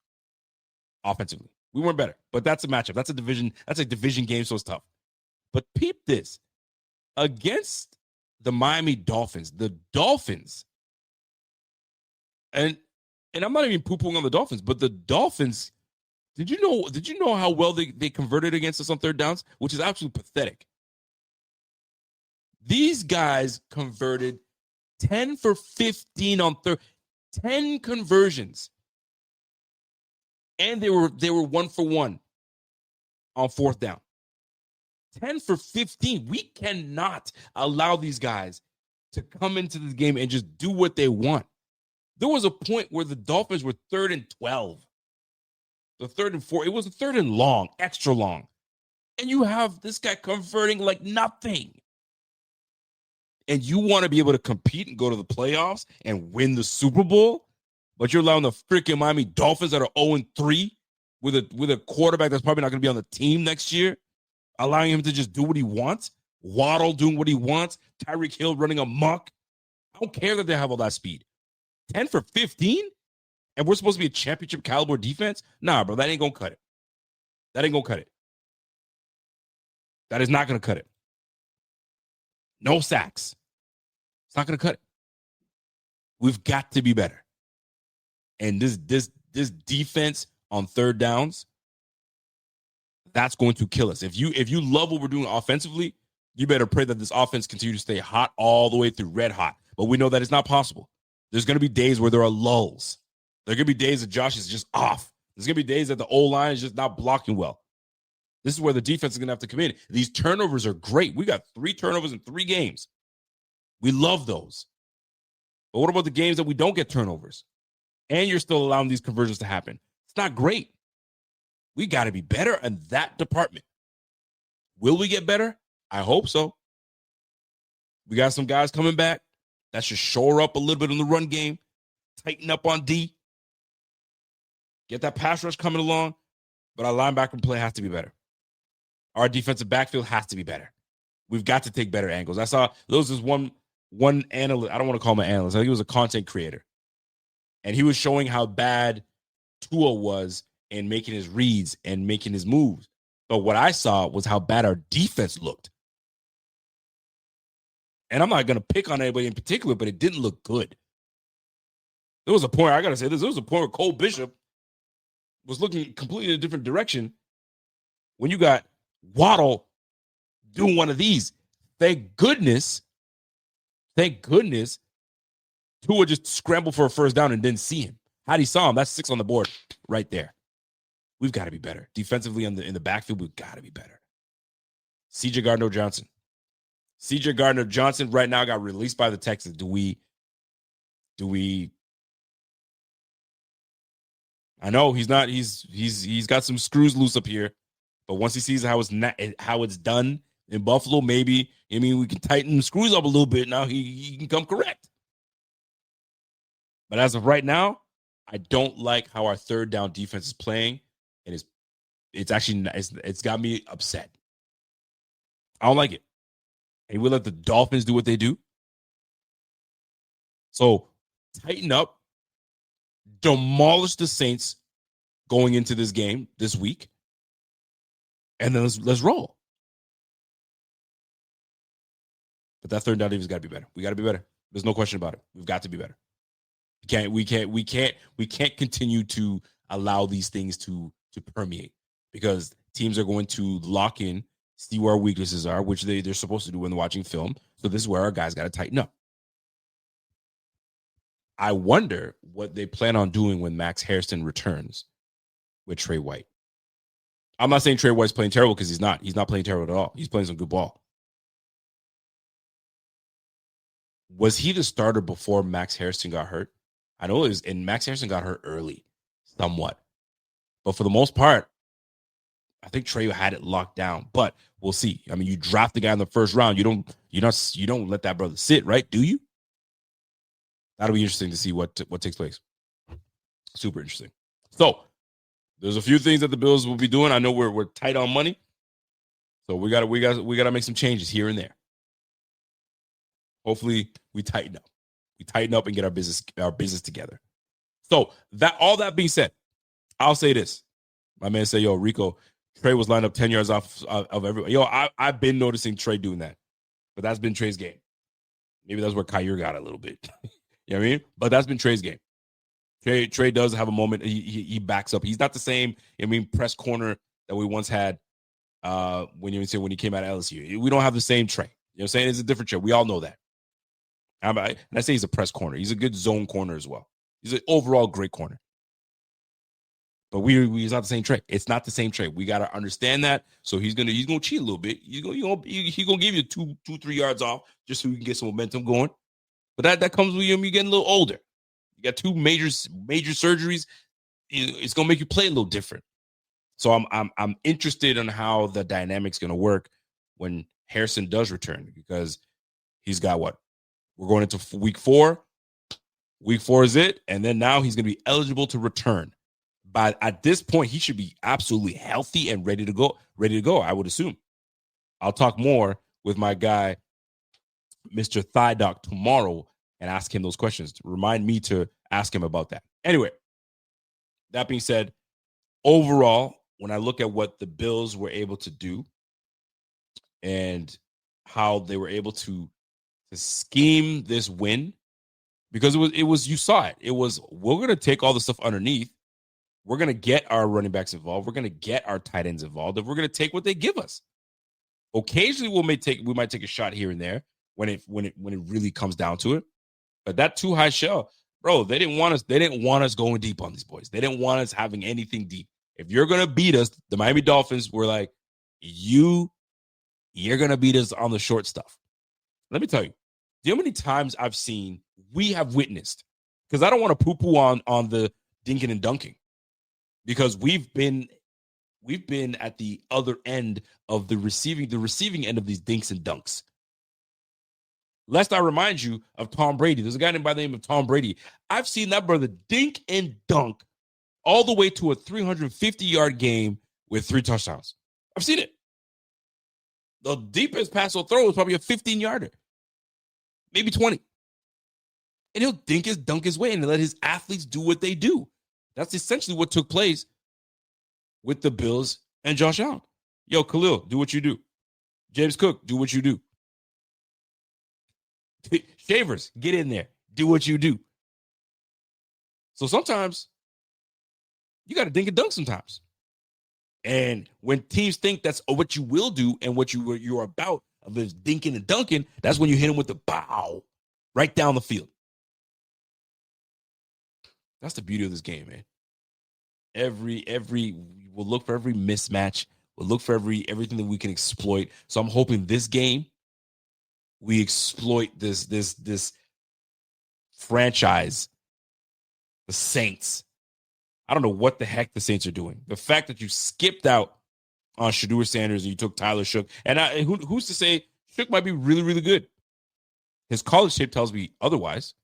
offensively. We weren't better. But that's a matchup. That's a division game, so it's tough. But peep this. Against the Miami Dolphins, and I'm not even poo-pooing on the Dolphins, but the Dolphins, did you know how well they converted against us on third downs? Which is absolutely pathetic. These guys converted 10 for 15 on 10 conversions. And they were 1 for 1 on 4th down. 10 for 15. We cannot allow these guys to come into the game and just do what they want. There was a point where the Dolphins were 3rd and 12. The 3rd and 4. It was a 3rd and long, extra long. And you have this guy converting like nothing. And you want to be able to compete and go to the playoffs and win the Super Bowl, but you're allowing the freaking Miami Dolphins that are 0-3 with a quarterback that's probably not going to be on the team next year, allowing him to just do what he wants. Waddle doing what he wants. Tyreek Hill running amok. I don't care that they have all that speed. 10 for 15? And we're supposed to be a championship caliber defense? Nah, bro, that ain't going to cut it. That ain't going to cut it. That is not going to cut it. No sacks. It's not going to cut it. We've got to be better. And this defense on third downs, that's going to kill us. If you love what we're doing offensively, you better pray that this offense continues to stay hot all the way through, red hot. But we know that it's not possible. There's going to be days where there are lulls. There are going to be days that Josh is just off. There's going to be days that the O-line is just not blocking well. This is where the defense is going to have to come in. These turnovers are great. We got 3 turnovers in 3 games. We love those. But what about the games that we don't get turnovers? And you're still allowing these conversions to happen. It's not great. We got to be better in that department. Will we get better? I hope so. We got some guys coming back. That should shore up a little bit in the run game. Tighten up on D. Get that pass rush coming along, but our linebacker play has to be better. Our defensive backfield has to be better. We've got to take better angles. I saw those was one analyst. I don't want to call him an analyst. I think he was a content creator. And he was showing how bad Tua was in making his reads and making his moves. But what I saw was how bad our defense looked. And I'm not going to pick on anybody in particular, but it didn't look good. There was a point, I got to say this, there was a point where Cole Bishop was looking completely in a different direction when you got Waddle doing one of these. Thank goodness, Tua just scrambled for a first down and didn't see him. Had he saw him, that's 6 on the board right there. We've got to be better. Defensively in the backfield, we've got to be better. CJ Gardner-Johnson. CJ Gardner-Johnson right now got released by the Texans. Do we I know he's got some screws loose up here, but once he sees how it's done in Buffalo, maybe, I mean, we can tighten the screws up a little bit. Now he can come correct. But as of right now, I don't like how our third down defense is playing, and it's got me upset. I don't like it. And we let the Dolphins do what they do. So tighten up, demolish the Saints going into this game this week, and then let's roll. But that third down defense got to be better. We got to be better. There's no question about it. We've got to be better. We can't continue to allow these things to permeate, because teams are going to lock in, see where our weaknesses are, which they're supposed to do when they're watching film. So this is where our guys got to tighten up. I wonder what they plan on doing when Max Hairston returns with Trey White. I'm not saying Trey White's playing terrible, because he's not. He's not playing terrible at all. He's playing some good ball. Was he the starter before Max Hairston got hurt? I know it was, and Max Hairston got hurt early, somewhat. But for the most part, I think Trey had it locked down. But we'll see. I mean, you draft the guy in the first round. You don't let that brother sit, right? Do you? That'll be interesting to see what takes place. Super interesting. So there's a few things that the Bills will be doing. I know we're tight on money, so we gotta make some changes here and there. Hopefully, we tighten up. We tighten up and get our business together. So all that being said, I'll say this. My man said, "Yo, Rico, Trey was lined up 10 yards off of everyone." Yo, I've been noticing Trey doing that, but that's been Trey's game. Maybe that's where Kyrie got a little bit. You know what I mean? But that's been Trey's game. Trey does have a moment. He backs up. He's not the same, press corner that we once had when he came out of LSU. We don't have the same Trey. You know what I'm saying? It's a different Trey. We all know that. And I say he's a press corner. He's a good zone corner as well. He's an overall great corner. But he's not the same Trey. It's not the same Trey. We got to understand that. So he's gonna cheat a little bit. He's gonna give you 2-3 yards off just so you can get some momentum going. But that comes with you getting a little older. You got 2 major surgeries. It's gonna make you play a little different. So I'm interested in how the dynamic's gonna work when Harrison does return, because he's got what? We're going into week 4. Week 4 is it, and then now he's gonna be eligible to return. But at this point, he should be absolutely healthy and ready to go. I would assume. I'll talk more with my guy, Mr. Thigh Doc, tomorrow and ask him those questions. Remind me to ask him about that. Anyway, that being said, overall, when I look at what the Bills were able to do and how they were able to scheme this win, because it was you saw it. It was, we're going to take all the stuff underneath. We're going to get our running backs involved. We're going to get our tight ends involved, and we're going to take what they give us. Occasionally, we might take a shot here and there when it really comes down to it. But that too high shell, bro, they didn't want us going deep on these boys. They didn't want us having anything deep. If you're going to beat us, the Miami Dolphins were like, you're going to beat us on the short stuff. Let me tell you, do you know how many times we have witnessed, because I don't want to poo-poo on the dinking and dunking, because we've been at the other end of the receiving end of these dinks and dunks. Lest I remind you of Tom Brady. There's a guy named by the name of Tom Brady. I've seen that brother dink and dunk all the way to a 350-yard game with 3 touchdowns. I've seen it. The deepest pass he'll throw is probably a 15-yarder, maybe 20. And he'll dunk his way and let his athletes do what they do. That's essentially what took place with the Bills and Josh Allen. Yo, Khalil, do what you do. James Cook, do what you do. Shavers, get in there. Do what you do. So sometimes you got to dink and dunk sometimes. And when teams think that's what you will do and what you're about of this dinking and dunking, that's when you hit them with the bow right down the field. That's the beauty of this game, man. We'll look for every mismatch. We'll look for everything that we can exploit. So I'm hoping this game we exploit this franchise, the Saints. I don't know what the heck the Saints are doing. The fact that you skipped out on Shedeur Sanders and you took Tyler Shough, and who's to say Shough might be really, really good? His college tape tells me otherwise,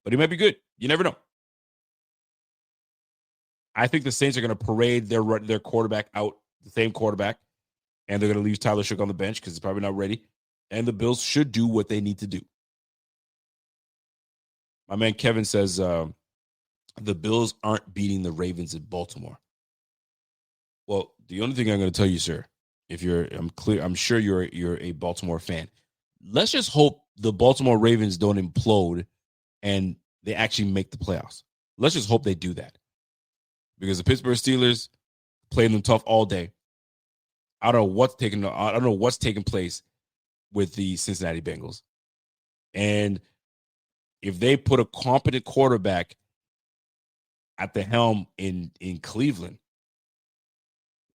but he might be good. You never know. I think the Saints are going to parade their quarterback out, the same quarterback, and they're going to leave Tyler Shough on the bench because he's probably not ready. And the Bills should do what they need to do. My man Kevin says the Bills aren't beating the Ravens in Baltimore. Well, the only thing I'm going to tell you, sir, I'm sure you're a Baltimore fan. Let's just hope the Baltimore Ravens don't implode and they actually make the playoffs. Let's just hope they do that. Because the Pittsburgh Steelers played them tough all day. I don't know what's taking place with the Cincinnati Bengals. And if they put a competent quarterback at the helm in Cleveland,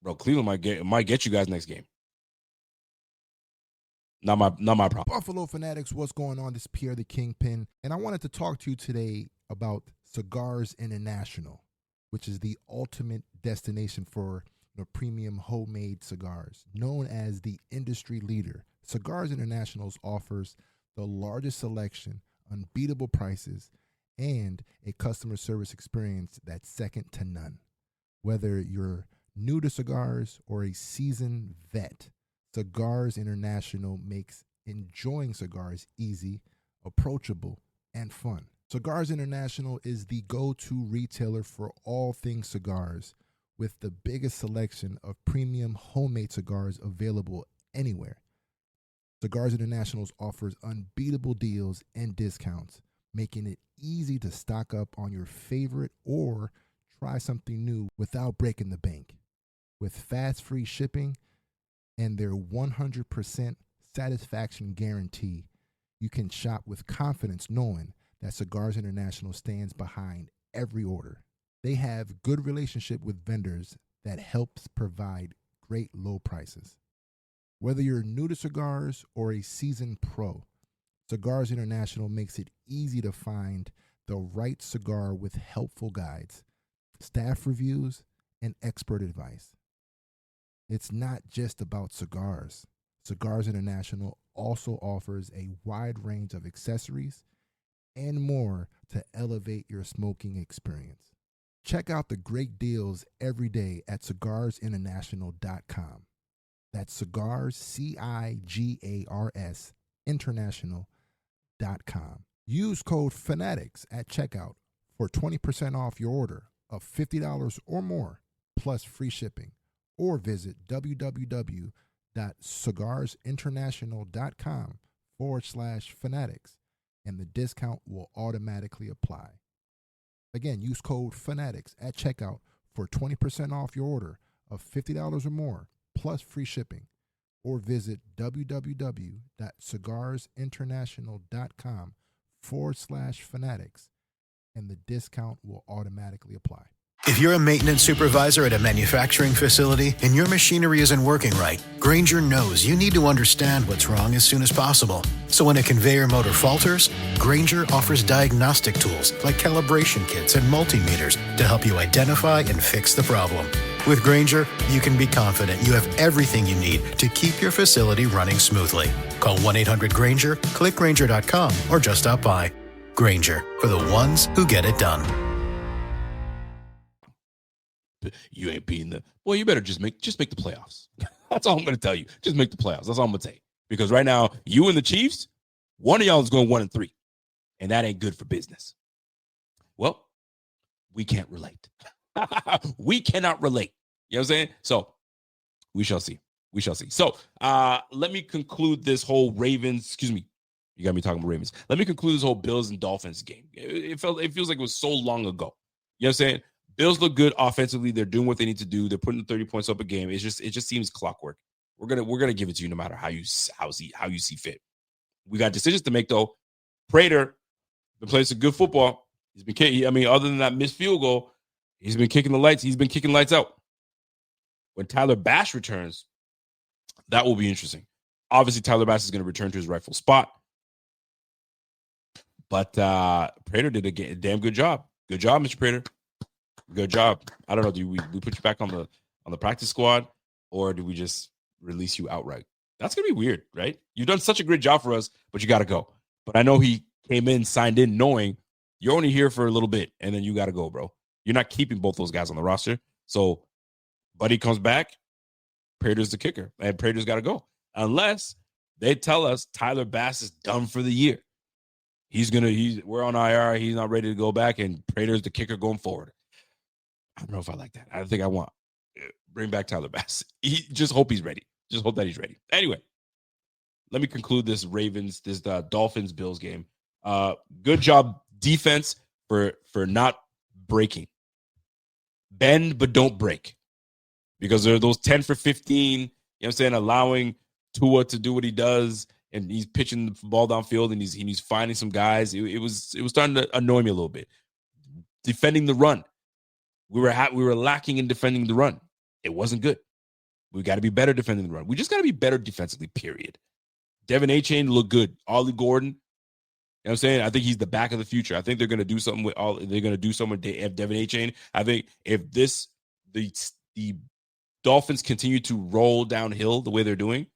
bro, Cleveland might get you guys next game. Not my problem. Buffalo Fanatics, what's going on? This is Pierre the Kingpin, and I wanted to talk to you today about Cigars International, which is the ultimate destination for premium homemade cigars. Known as the industry leader, Cigars International offers the largest selection, unbeatable prices, and a customer service experience that's second to none. Whether you're new to cigars or a seasoned vet, Cigars International makes enjoying cigars easy, approachable, and fun. Cigars International is the go-to retailer for all things cigars, with the biggest selection of premium homemade cigars available anywhere. Cigars International offers unbeatable deals and discounts, making it easy to stock up on your favorite or try something new without breaking the bank. With fast free shipping and their 100% satisfaction guarantee, you can shop with confidence knowing that Cigars International stands behind every order. They have good relationship with vendors that helps provide great low prices. Whether you're new to cigars or a seasoned pro, Cigars International makes it easy to find the right cigar with helpful guides, staff reviews, and expert advice. It's not just about cigars. Cigars International also offers a wide range of accessories and more to elevate your smoking experience. Check out the great deals every day at cigarsinternational.com. That's cigars, CIGARS, international.com. Use code FANATICS at checkout for 20% off your order of $50 or more, plus free shipping. Or visit www.cigarsinternational.com/fanatics, and the discount will automatically apply. Again, use code FANATICS at checkout for 20% off your order of $50 or more, plus free shipping. Or visit www.cigarsinternational.com/fanatics, and the discount will automatically apply. If you're a maintenance supervisor at a manufacturing facility and your machinery isn't working right, Grainger knows you need to understand what's wrong as soon as possible. So when a conveyor motor falters, Grainger offers diagnostic tools like calibration kits and multimeters to help you identify and fix the problem. With Grainger, you can be confident you have everything you need to keep your facility running smoothly. Call 1-800-GRAINGER, click Grainger.com, or just stop by. Grainger, for the ones who get it done. you ain't beating the boy. You better just make the playoffs. That's all I'm going to tell you. Just make the playoffs. That's all I'm going to say. Because right now, you and the Chiefs, one of y'all is going 1-3, and that ain't good for business. Well, we can't relate. We cannot relate. You know what I'm saying? So we shall see. We shall see. So let me conclude this whole Ravens. Excuse me. You got me talking about Ravens. Let me conclude this whole Bills and Dolphins game. It feels like it was so long ago. You know what I'm saying? Bills look good offensively. They're doing what they need to do. They're putting 30 points up a game. It just seems clockwork. We're gonna give it to you no matter how you see fit. We got decisions to make though. Prater been playing some good football. He's been kicking. I mean, other than that missed field goal, he's been kicking the lights. He's been kicking lights out. When Tyler Bass returns, that will be interesting. Obviously, Tyler Bass is going to return to his rightful spot. But Prater did a damn good job. Good job, Mr. Prater. Good job. I don't know. Do we put you back on the practice squad, or do we just release you outright? That's gonna be weird, right? You've done such a great job for us, but you got to go. But I know he came in, signed in, knowing you're only here for a little bit, and then you got to go, bro. You're not keeping both those guys on the roster. So, Buddy comes back. Prater's the kicker, and Prater's got to go unless they tell us Tyler Bass is done for the year. We're on IR. He's not ready to go back, and Prater's the kicker going forward. I don't know if I like that. I think I want bring back Tyler Bass. Just hope he's ready. Just hope that he's ready. Anyway, let me conclude this Dolphins Bills game. Good job defense for not breaking. Bend but don't break, because there are those 10 for 15. You know what I'm saying? Allowing Tua to do what he does, and he's pitching the ball downfield, and he's finding some guys. It was starting to annoy me a little bit. Defending the run. We were lacking in defending the run. It wasn't good. We got to be better defending the run. We just got to be better defensively, period. Devin A-Chain looked good. Ollie Gordon, you know what I'm saying? I think he's the back of the future. I think they're going to do something with Devin A-Chain. I think if the Dolphins continue to roll downhill the way they're doing,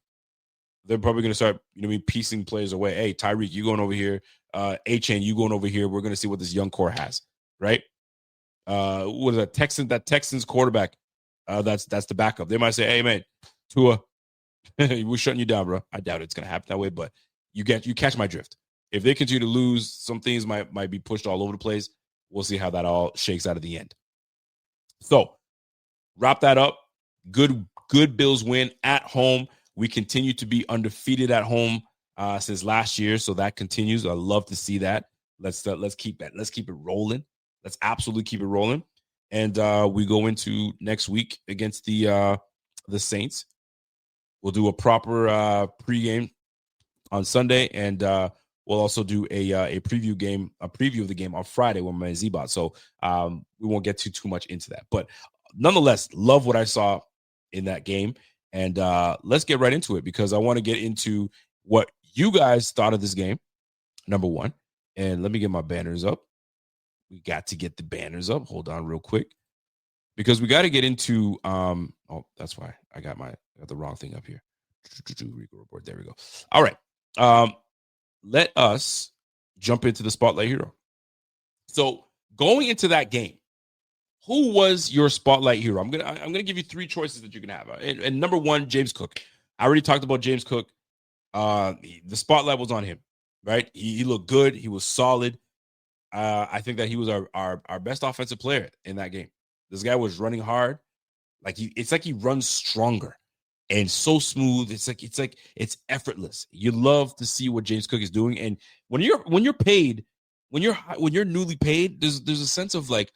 they're probably going to start, piecing players away. Hey, Tyreek, you going over here. A-Chain, you going over here. We're going to see what this young core has, right? What is that Texans quarterback? That's the backup. They might say, "Hey man, Tua, we're shutting you down, bro." I doubt it's gonna happen that way, but you catch my drift. If they continue to lose, some things might be pushed all over the place. We'll see how that all shakes out at the end. So, wrap that up. Good Bills win at home. We continue to be undefeated at home since last year, so that continues. I love to see that. Let's keep that. Let's keep it rolling. Let's absolutely keep it rolling. And we go into next week against the Saints. We'll do a proper pregame on Sunday, and we'll also do a preview of the game on Friday with my Z-Bot. So we won't get too much into that. But nonetheless, love what I saw in that game. And let's get right into it, because I want to get into what you guys thought of this game, number one. And let me get my banners up. We got to get the banners up. Hold on real quick, because we got to get into that's why I got the wrong thing up here. Rico report. There we go. All right. Let us jump into the Spotlight Hero. So going into that game, who was your Spotlight Hero? I'm gonna give you three choices that you can have. And number one, James Cook. I already talked about James Cook. The spotlight was on him, right? He looked good. He was solid. I think that he was our best offensive player in that game. This guy was running hard. It's like he runs stronger and so smooth. It's effortless. You love to see what James Cook is doing. And when you're paid, when you're newly paid, there's a sense of like,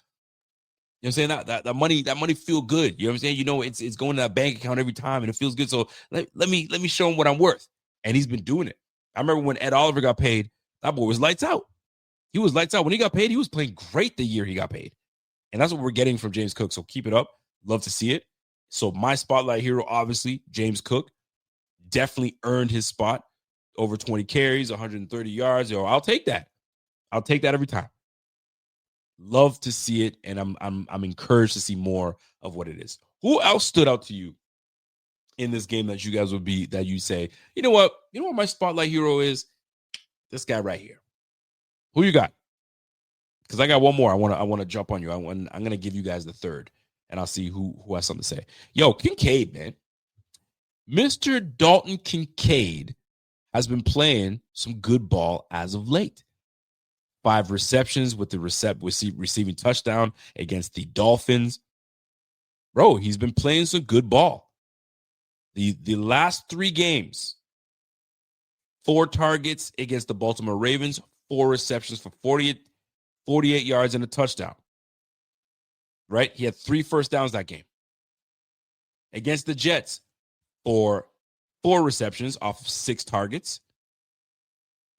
you know what I'm saying, that money feel good. You know what I'm saying? It's going to that bank account every time and it feels good. So let me show him what I'm worth. And he's been doing it. I remember when Ed Oliver got paid, that boy was lights out. He was lights out. When he got paid, he was playing great the year he got paid. And that's what we're getting from James Cook. So keep it up. Love to see it. So my Spotlight Hero, obviously, James Cook. Definitely earned his spot. Over 20 carries, 130 yards. I'll take that. I'll take that every time. Love to see it, and I'm encouraged to see more of what it is. Who else stood out to you in this game that you say, you know what my Spotlight Hero is? This guy right here. Who you got? Because I got one more. I want to jump on you. I'm going to give you guys the third. and I'll see who has something to say. Yo, Kincaid, man. Mr. Dalton Kincaid has been playing some good ball as of late. 5 receptions with the receiving touchdown against the Dolphins. Bro, he's been playing some good ball. The last 3 games, 4 targets against the Baltimore Ravens, 4 receptions for 48 yards and a touchdown. Right? He had 3 first downs that game. Against the Jets, for 4 receptions off of 6 targets.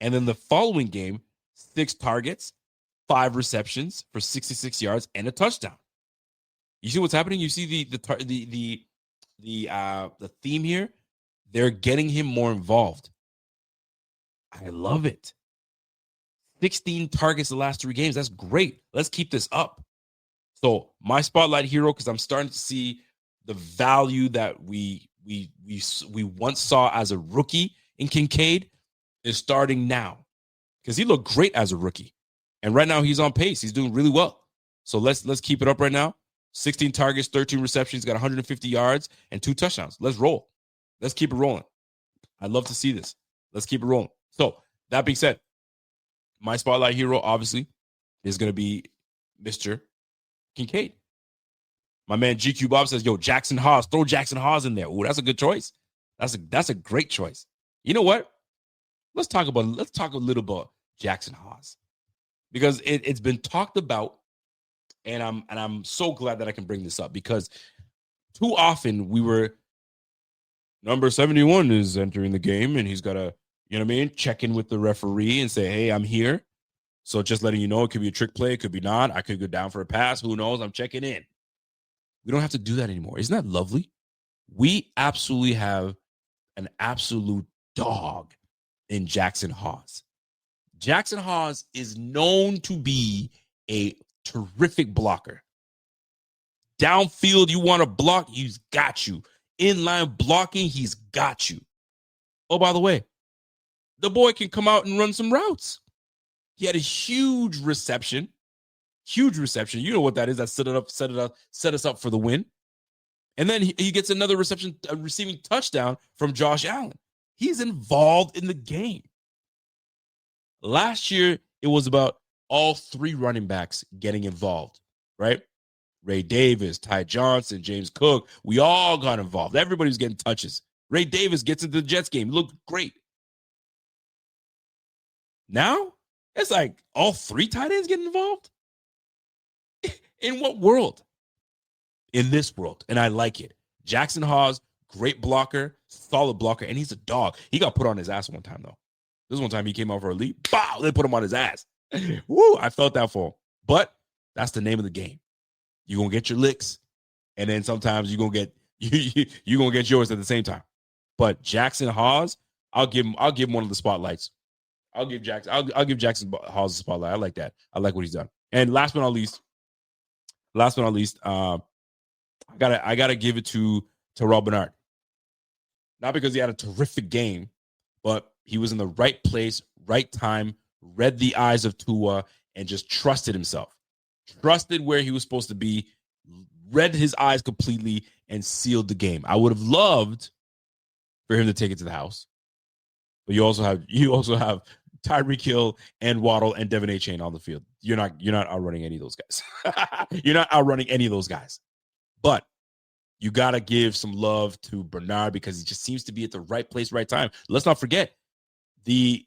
And then the following game, 6 targets, 5 receptions for 66 yards and a touchdown. You see what's happening? You see the theme here? They're getting him more involved. I love it. 16 targets the last 3 games. That's great. Let's keep this up. So my spotlight hero, because I'm starting to see the value that we once saw as a rookie in Kincaid is starting now, because he looked great as a rookie, and right now he's on pace. He's doing really well. So let's keep it up right now. 16 targets, 13 receptions, got 150 yards and 2 touchdowns. Let's roll. Let's keep it rolling. I'd love to see this. Let's keep it rolling. So that being said, my spotlight hero obviously is going to be Mr. Kincaid. My man GQ Bob says, yo, Jackson Haas, throw Jackson Haas in there. Oh, that's a good choice. That's a great choice. You know what? Let's talk a little about Jackson Haas, because it's been talked about, and I'm so glad that I can bring this up, because too often we were, number 71 is entering the game and he's got to, you know what I mean, check in with the referee and say, hey, I'm here. So just letting you know, it could be a trick play, it could be not. I could go down for a pass. Who knows? I'm checking in. We don't have to do that anymore. Isn't that lovely? We absolutely have an absolute dog in Jackson Haas. Jackson Haas is known to be a terrific blocker. Downfield, you want to block, he's got you. Inline blocking, he's got you. Oh, by the way, the boy can come out and run some routes. He had a huge reception. Huge reception. You know what that is. That set us up for the win. And then he gets another reception, a receiving touchdown from Josh Allen. He's involved in the game. Last year, it was about all 3 running backs getting involved, right? Ray Davis, Ty Johnson, James Cook. We all got involved. Everybody's getting touches. Ray Davis gets into the Jets game. He looked great. Now, it's like all 3 tight ends getting involved. In what world? In this world. And I like it. Jackson Haas, great blocker, solid blocker, and he's a dog. He got put on his ass one time, though. This one time he came out for a leap. Bow! They put him on his ass. Woo! I felt that for him. But that's the name of the game. You're going to get your licks, and then sometimes you're going to get yours at the same time. But Jackson Haas, I'll give him one of the spotlights. I'll give Jackson Haas a spotlight. I like that. I like what he's done. And last but not least, I gotta give it to Terrell Bernard. Not because he had a terrific game, but he was in the right place, right time, read the eyes of Tua, and just trusted himself. Trusted where he was supposed to be, read his eyes completely, and sealed the game. I would have loved for him to take it to the house. But you also have Tyreek Hill and Waddle and Devin A-Chain on the field. You're not outrunning any of those guys. You're not outrunning any of those guys. But you got to give some love to Bernard, because he just seems to be at the right place, right time. Let's not forget the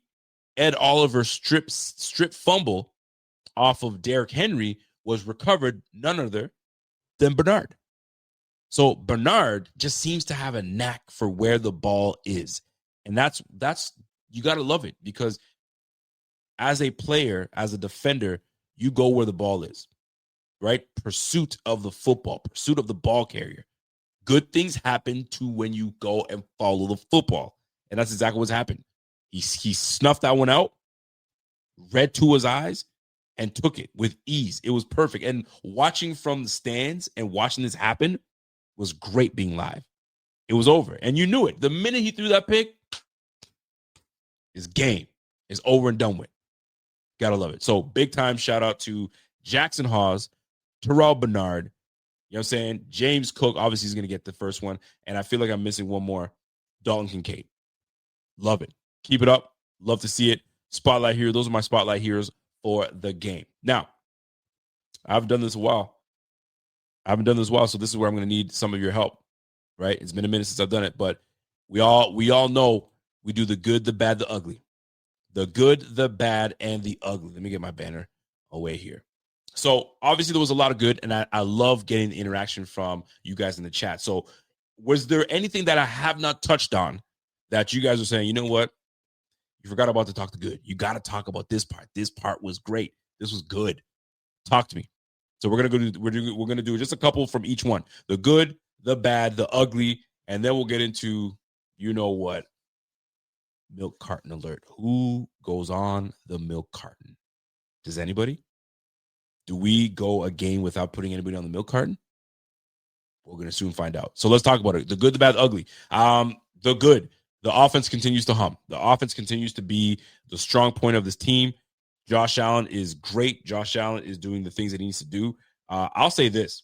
Ed Oliver strip fumble off of Derrick Henry was recovered none other than Bernard. So Bernard just seems to have a knack for where the ball is. And that's you got to love it, because as a player, as a defender, you go where the ball is, right? Pursuit of the football, pursuit of the ball carrier. Good things happen to when you go and follow the football. And that's exactly what's happened. He snuffed that one out, read Tua's eyes, and took it with ease. It was perfect. And watching from the stands and watching this happen was great being live. It was over. And you knew it. The minute he threw that pick, his game is over and done with. Gotta love it. So big time shout out to Jackson Haas, Terrell Bernard. You know what I'm saying? James Cook obviously is going to get the first one, and I feel like I'm missing one more. Dalton Kincaid. Love it. Keep it up. Love to see it. Spotlight hero. Those are my spotlight heroes for the game. Now, I've done this a while. I haven't done this a while, so this is where I'm going to need some of your help, right? It's been a minute since I've done it, but we all know we do the good, the bad, the ugly. The good, the bad, and the ugly. Let me get my banner away here. So obviously there was a lot of good, and I love getting the interaction from you guys in the chat. So was there anything that I have not touched on that you guys are saying, you know what? You forgot about to talk the good. You got to talk about this part. This part was great. This was good. Talk to me. So we're gonna do just a couple from each one. The good, the bad, the ugly, and then we'll get into you know what. Milk carton alert. Who goes on the milk carton? Does anybody? Do we go a game without putting anybody on the milk carton? We're going to soon find out. So let's talk about it. The good, the bad, the ugly. The good. The offense continues to hum. The offense continues to be the strong point of this team. Josh Allen is great. Josh Allen is doing the things that he needs to do. I'll say this.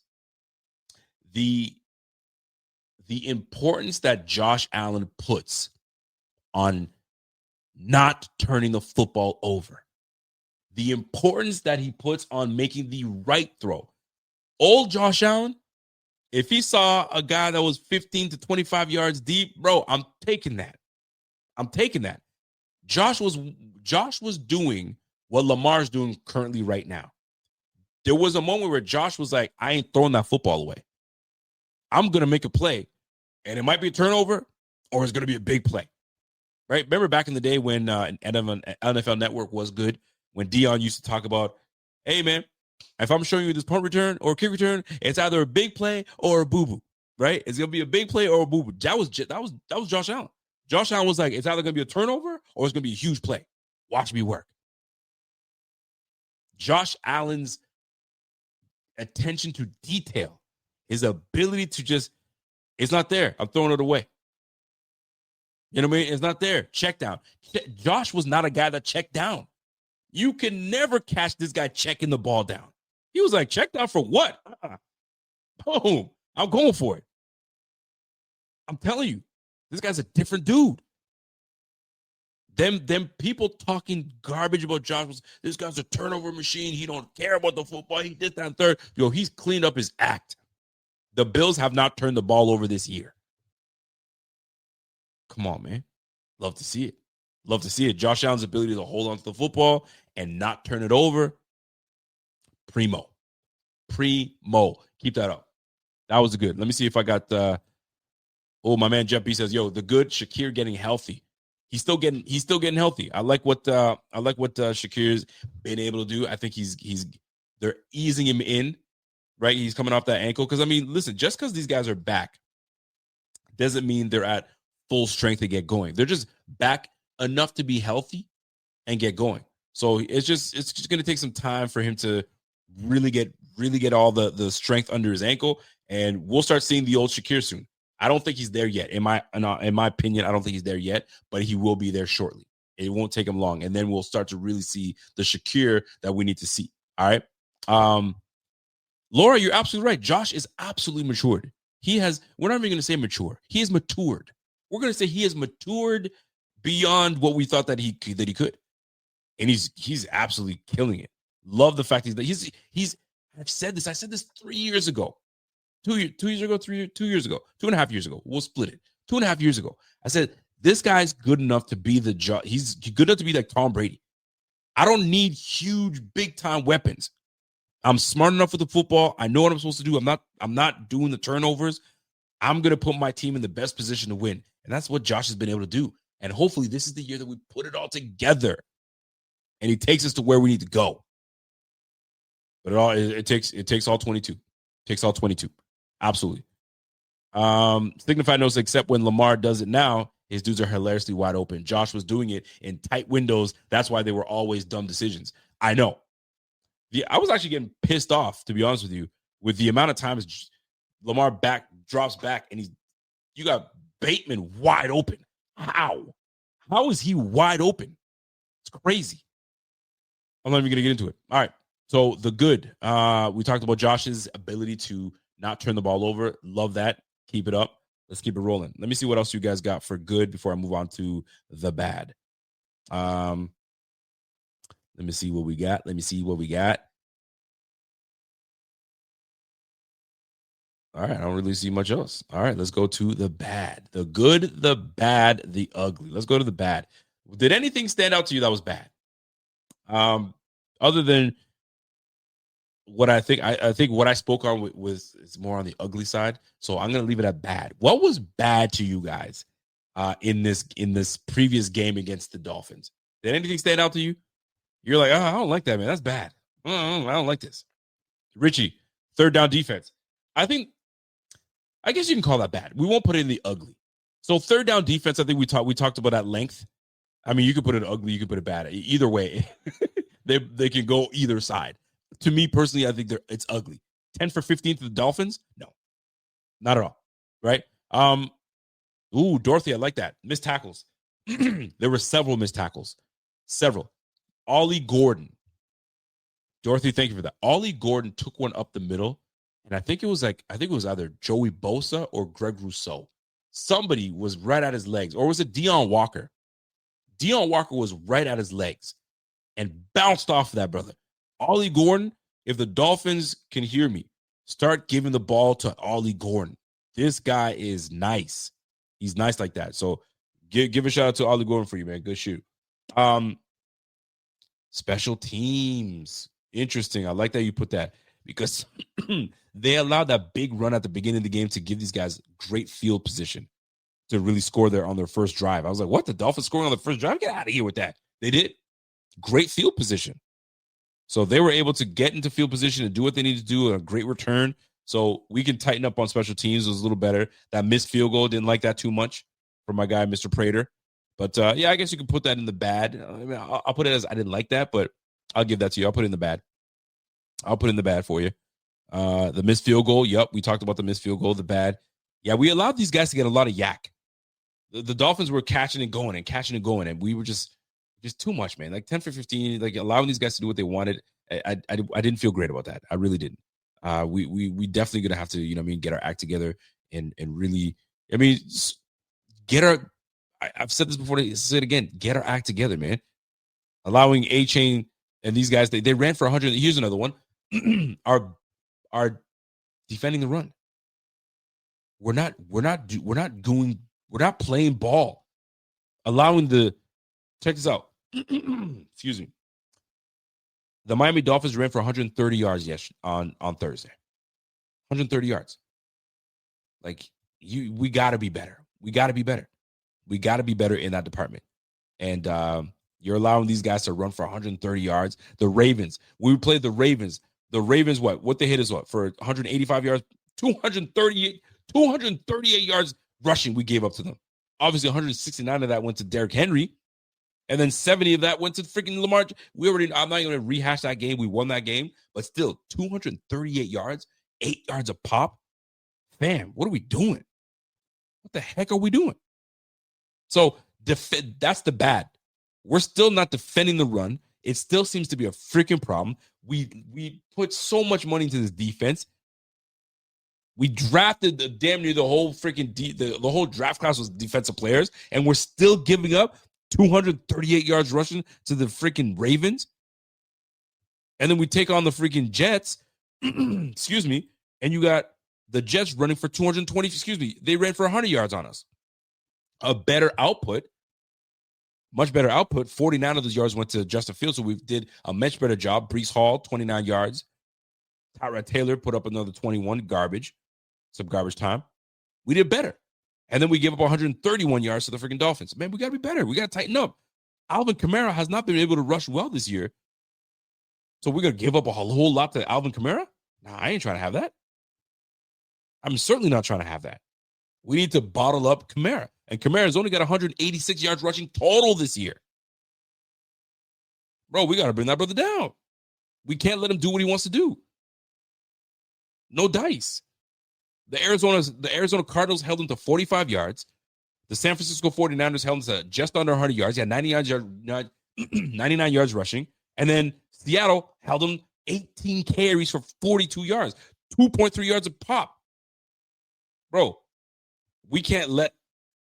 The importance that Josh Allen puts on not turning the football over. The importance that he puts on making the right throw. Old Josh Allen, if he saw a guy that was 15 to 25 yards deep, bro, I'm taking that. I'm taking that. Josh was doing what Lamar's doing currently right now. There was a moment where Josh was like, I ain't throwing that football away. I'm going to make a play, and it might be a turnover, or it's going to be a big play. Right? Remember back in the day when NFL Network was good, when Dion used to talk about, hey, man, if I'm showing you this punt return or kick return, it's either a big play or a boo-boo, right? It's going to be a big play or a boo-boo. That was Josh Allen. Josh Allen was like, it's either going to be a turnover or it's going to be a huge play. Watch me work. Josh Allen's attention to detail, his ability to just, it's not there. I'm throwing it away. You know what I mean? It's not there. Check down. Josh was not a guy that checked down. You can never catch this guy checking the ball down. He was like, check down for what? Boom. I'm going for it. I'm telling you, this guy's a different dude. Them people talking garbage about Josh. This guy's a turnover machine. He don't care about the football. He did that and third. Yo, he's cleaned up his act. The Bills have not turned the ball over this year. Come on, man. Love to see it. Love to see it. Josh Allen's ability to hold on to the football and not turn it over. Primo. Keep that up. That was good. Let me see if I got my man Jeff B says, yo, the good Shakir getting healthy. He's still getting healthy. I like what Shakir's been able to do. I think they're easing him in, right? He's coming off that ankle. Because I mean, listen, just because these guys are back doesn't mean they're at full strength to get going. They're just back enough to be healthy and get going. So it's just going to take some time for him to really get all the strength under his ankle, and we'll start seeing the old Shakir soon. I don't think he's there yet. In my opinion, I don't think he's there yet, but he will be there shortly. It won't take him long, and then we'll start to really see the Shakir that we need to see. All right. Laura, you're absolutely right. Josh is absolutely matured. We're not even going to say mature. He is matured. We're going to say he has matured beyond what we thought that he could. And he's absolutely killing it. Love the fact he's I've said this. I said this 3 years ago. 2 years ago, 2 years ago, 2.5 years ago. We'll split it. 2.5 years ago. I said, this guy's good enough to be he's good enough to be like Tom Brady. I don't need huge, big time weapons. I'm smart enough with the football. I know what I'm supposed to do. I'm not doing the turnovers. I'm going to put my team in the best position to win. And that's what Josh has been able to do. And hopefully this is the year that we put it all together and he takes us to where we need to go. But it takes all 22. Takes all 22. Absolutely. Signified notes, except when Lamar does it now, his dudes are hilariously wide open. Josh was doing it in tight windows. That's why they were always dumb decisions. I know. I was actually getting pissed off, to be honest with you, with the amount of times Lamar drops back and you got Bateman wide open. How is he wide open? It's crazy. I'm not even going to get into it. All right. So the good, we talked about Josh's ability to not turn the ball over. Love that. Keep it up. Let's keep it rolling. Let me see what else you guys got for good before I move on to the bad. Let me see what we got. All right, I don't really see much else. All right, let's go to the bad. The good, the bad, the ugly. Let's go to the bad. Did anything stand out to you that was bad? Other than what I think, I think what I spoke on was is more on the ugly side. So I'm gonna leave it at bad. What was bad to you guys in this previous game against the Dolphins? Did anything stand out to you? You're like, oh, I don't like that, man. That's bad. I don't like this. Richie, third down defense. I guess you can call that bad. We won't put it in the ugly. So third down defense, I think we talked about at length. I mean, you could put it ugly, you could put it bad. Either way, they can go either side. To me personally, I think it's ugly. 10 for 15 to the Dolphins? No, not at all. Right? Dorothy, I like that. Missed tackles. There were several missed tackles. Several. Ollie Gordon. Dorothy, thank you for that. Ollie Gordon took one up the middle. And I think it was either Joey Bosa or Greg Rousseau. Somebody was right at his legs. Or was it Deion Walker? Deion Walker was right at his legs and bounced off of that, brother. Ollie Gordon, if the Dolphins can hear me, start giving the ball to Ollie Gordon. This guy is nice. He's nice like that. So give a shout out to Ollie Gordon for you, man. Good shoot. Special teams. Interesting. I like that you put that because they allowed that big run at the beginning of the game to give these guys great field position to really score on their first drive. I was like, what? The Dolphins scoring on the first drive? Get out of here with that. They did. Great field position. So they were able to get into field position and do what they need to do, a great return. So we can tighten up on special teams. It was a little better. That missed field goal, didn't like that too much for my guy, Mr. Prater. But, yeah, I guess you can put that in the bad. I mean, I'll put it as I didn't like that, but I'll give that to you. I'll put it in the bad. I'll put it in the bad for you. The missed field goal. Yep, we talked about the missed field goal, the bad. Yeah, we allowed these guys to get a lot of yak. The Dolphins were catching and going, and we were just too much, man. Like 10 for 15, like allowing these guys to do what they wanted. I didn't feel great about that. I really didn't. We definitely gonna have to, get our act together and really, get our. I've said this before. Say it again. Get our act together, man. Allowing A-Chain and these guys, they ran for 100. Here's another one. are defending the run. We're not playing ball. Check this out. Excuse me. The Miami Dolphins ran for 130 yards on Thursday. 130 yards. Like we got to be better. We got to be better. We got to be better in that department. And you're allowing these guys to run for 130 yards. The Ravens. We played the Ravens. The Ravens, what they hit is what? For 185 yards, 238 yards rushing we gave up to them. Obviously, 169 of that went to Derrick Henry. And then 70 of that went to freaking Lamar. I'm not going to rehash that game. We won that game. But still, 238 yards, 8 yards a pop. Fam, what are we doing? What the heck are we doing? So that's the bad. We're still not defending the run. It still seems to be a freaking problem. We put so much money into this defense. We drafted damn near the whole freaking the whole draft class was defensive players, and we're still giving up 238 yards rushing to the freaking Ravens. And then we take on the freaking Jets. Excuse me. And you got the Jets running for 220. Excuse me. They ran for 100 yards on us. A better output. Much better output. 49 of those yards went to Justin Fields, so we did a much better job. Breece Hall, 29 yards. Tyrod Taylor put up another 21. Garbage. Some garbage time. We did better. And then we gave up 131 yards to the freaking Dolphins. Man, we got to be better. We got to tighten up. Alvin Kamara has not been able to rush well this year. So we're going to give up a whole lot to Alvin Kamara? Nah, I ain't trying to have that. I'm certainly not trying to have that. We need to bottle up Kamara. And Kamara's only got 186 yards rushing total this year. Bro, we got to bring that brother down. We can't let him do what he wants to do. No dice. The Arizona Cardinals held him to 45 yards. The San Francisco 49ers held him to just under 100 yards. He had 99 yards rushing. And then Seattle held him 18 carries for 42 yards, 2.3 yards a pop. Bro, we can't let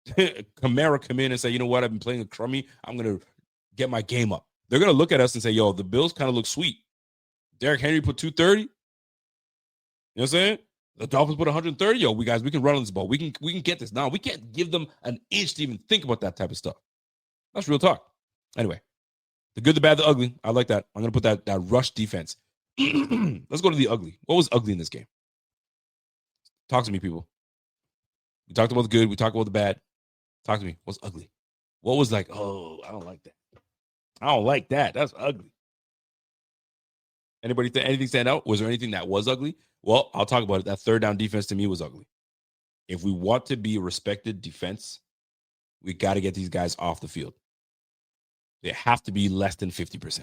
Kamara come in and say, you know what, I've been playing a crummy. I'm going to get my game up. They're going to look at us and say, yo, the Bills kind of look sweet. Derrick Henry put 230. You know what I'm saying? The Dolphins put 130. Yo, we can run on this ball. We can get this. Now, we can't give them an inch to even think about that type of stuff. That's real talk. Anyway, the good, the bad, the ugly. I like that. I'm going to put that rush defense. Let's go to the ugly. What was ugly in this game? Talk to me, people. We talked about the good. We talked about the bad. Talk to me. What's ugly? What was like, oh, I don't like that. I don't like that. That's ugly. Anybody anything stand out? Was there anything that was ugly? Well, I'll talk about it. That third down defense to me was ugly. If we want to be a respected defense, we got to get these guys off the field. They have to be less than 50%.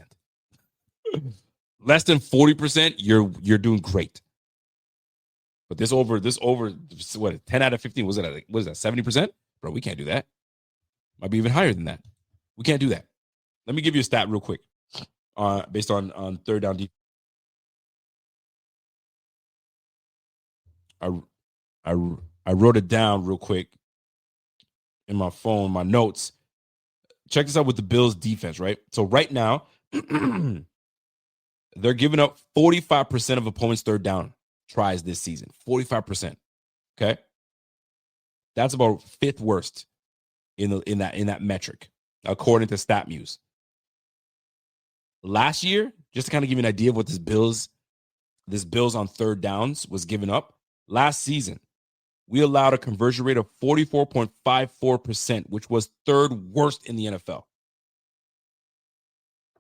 Less than 40%, you're doing great. But this over, what, 10 out of 15, what is that, 70%? Bro, we can't do that. Might be even higher than that. We can't do that. Let me give you a stat real quick based on third down defense. I wrote it down real quick in my phone, my notes. Check this out with the Bills defense, right? So right now, they're giving up 45% of opponents' third down tries this season. 45%. Okay? That's about fifth worst in that metric, according to StatMuse. Last year, just to kind of give you an idea of what this Bills on third downs was giving up. Last season, we allowed a conversion rate of 44.54%, which was third worst in the NFL.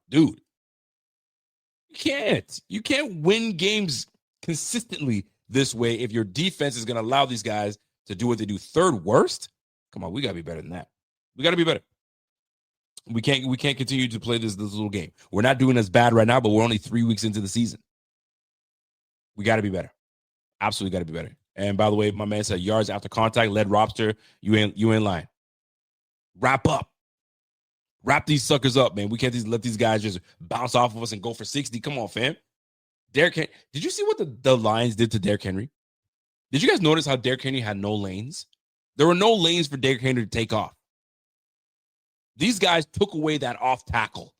Dude, you can't win games consistently this way if your defense is going to allow these guys to do what they do. Third worst? Come on, we got to be better than that. We got to be better. We can't continue to play this little game. We're not doing as bad right now, but we're only 3 weeks into the season. We got to be better. Absolutely got to be better. And by the way, my man said yards after contact, led Robster. You ain't lying. Wrap up. Wrap these suckers up, man. We can't let these guys just bounce off of us and go for 60. Come on, fam. Derrick Henry. Did you see what the Lions did to Derrick Henry? Did you guys notice how Derrick Henry had no lanes? There were no lanes for Derrick Henry to take off. These guys took away that off tackle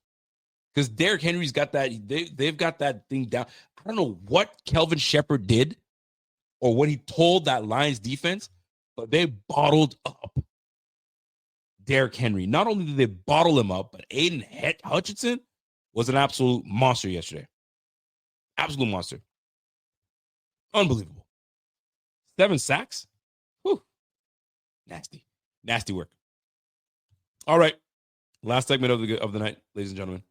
because Derrick Henry's got that. They've got that thing down. I don't know what Kelvin Shepherd did or what he told that Lions defense, but they bottled up Derrick Henry. Not only did they bottle him up, but Aiden Hutchinson was an absolute monster yesterday. Absolute monster. Unbelievable. 7 sacks. Whew. Nasty work. All right. Last segment of the night, ladies and gentlemen.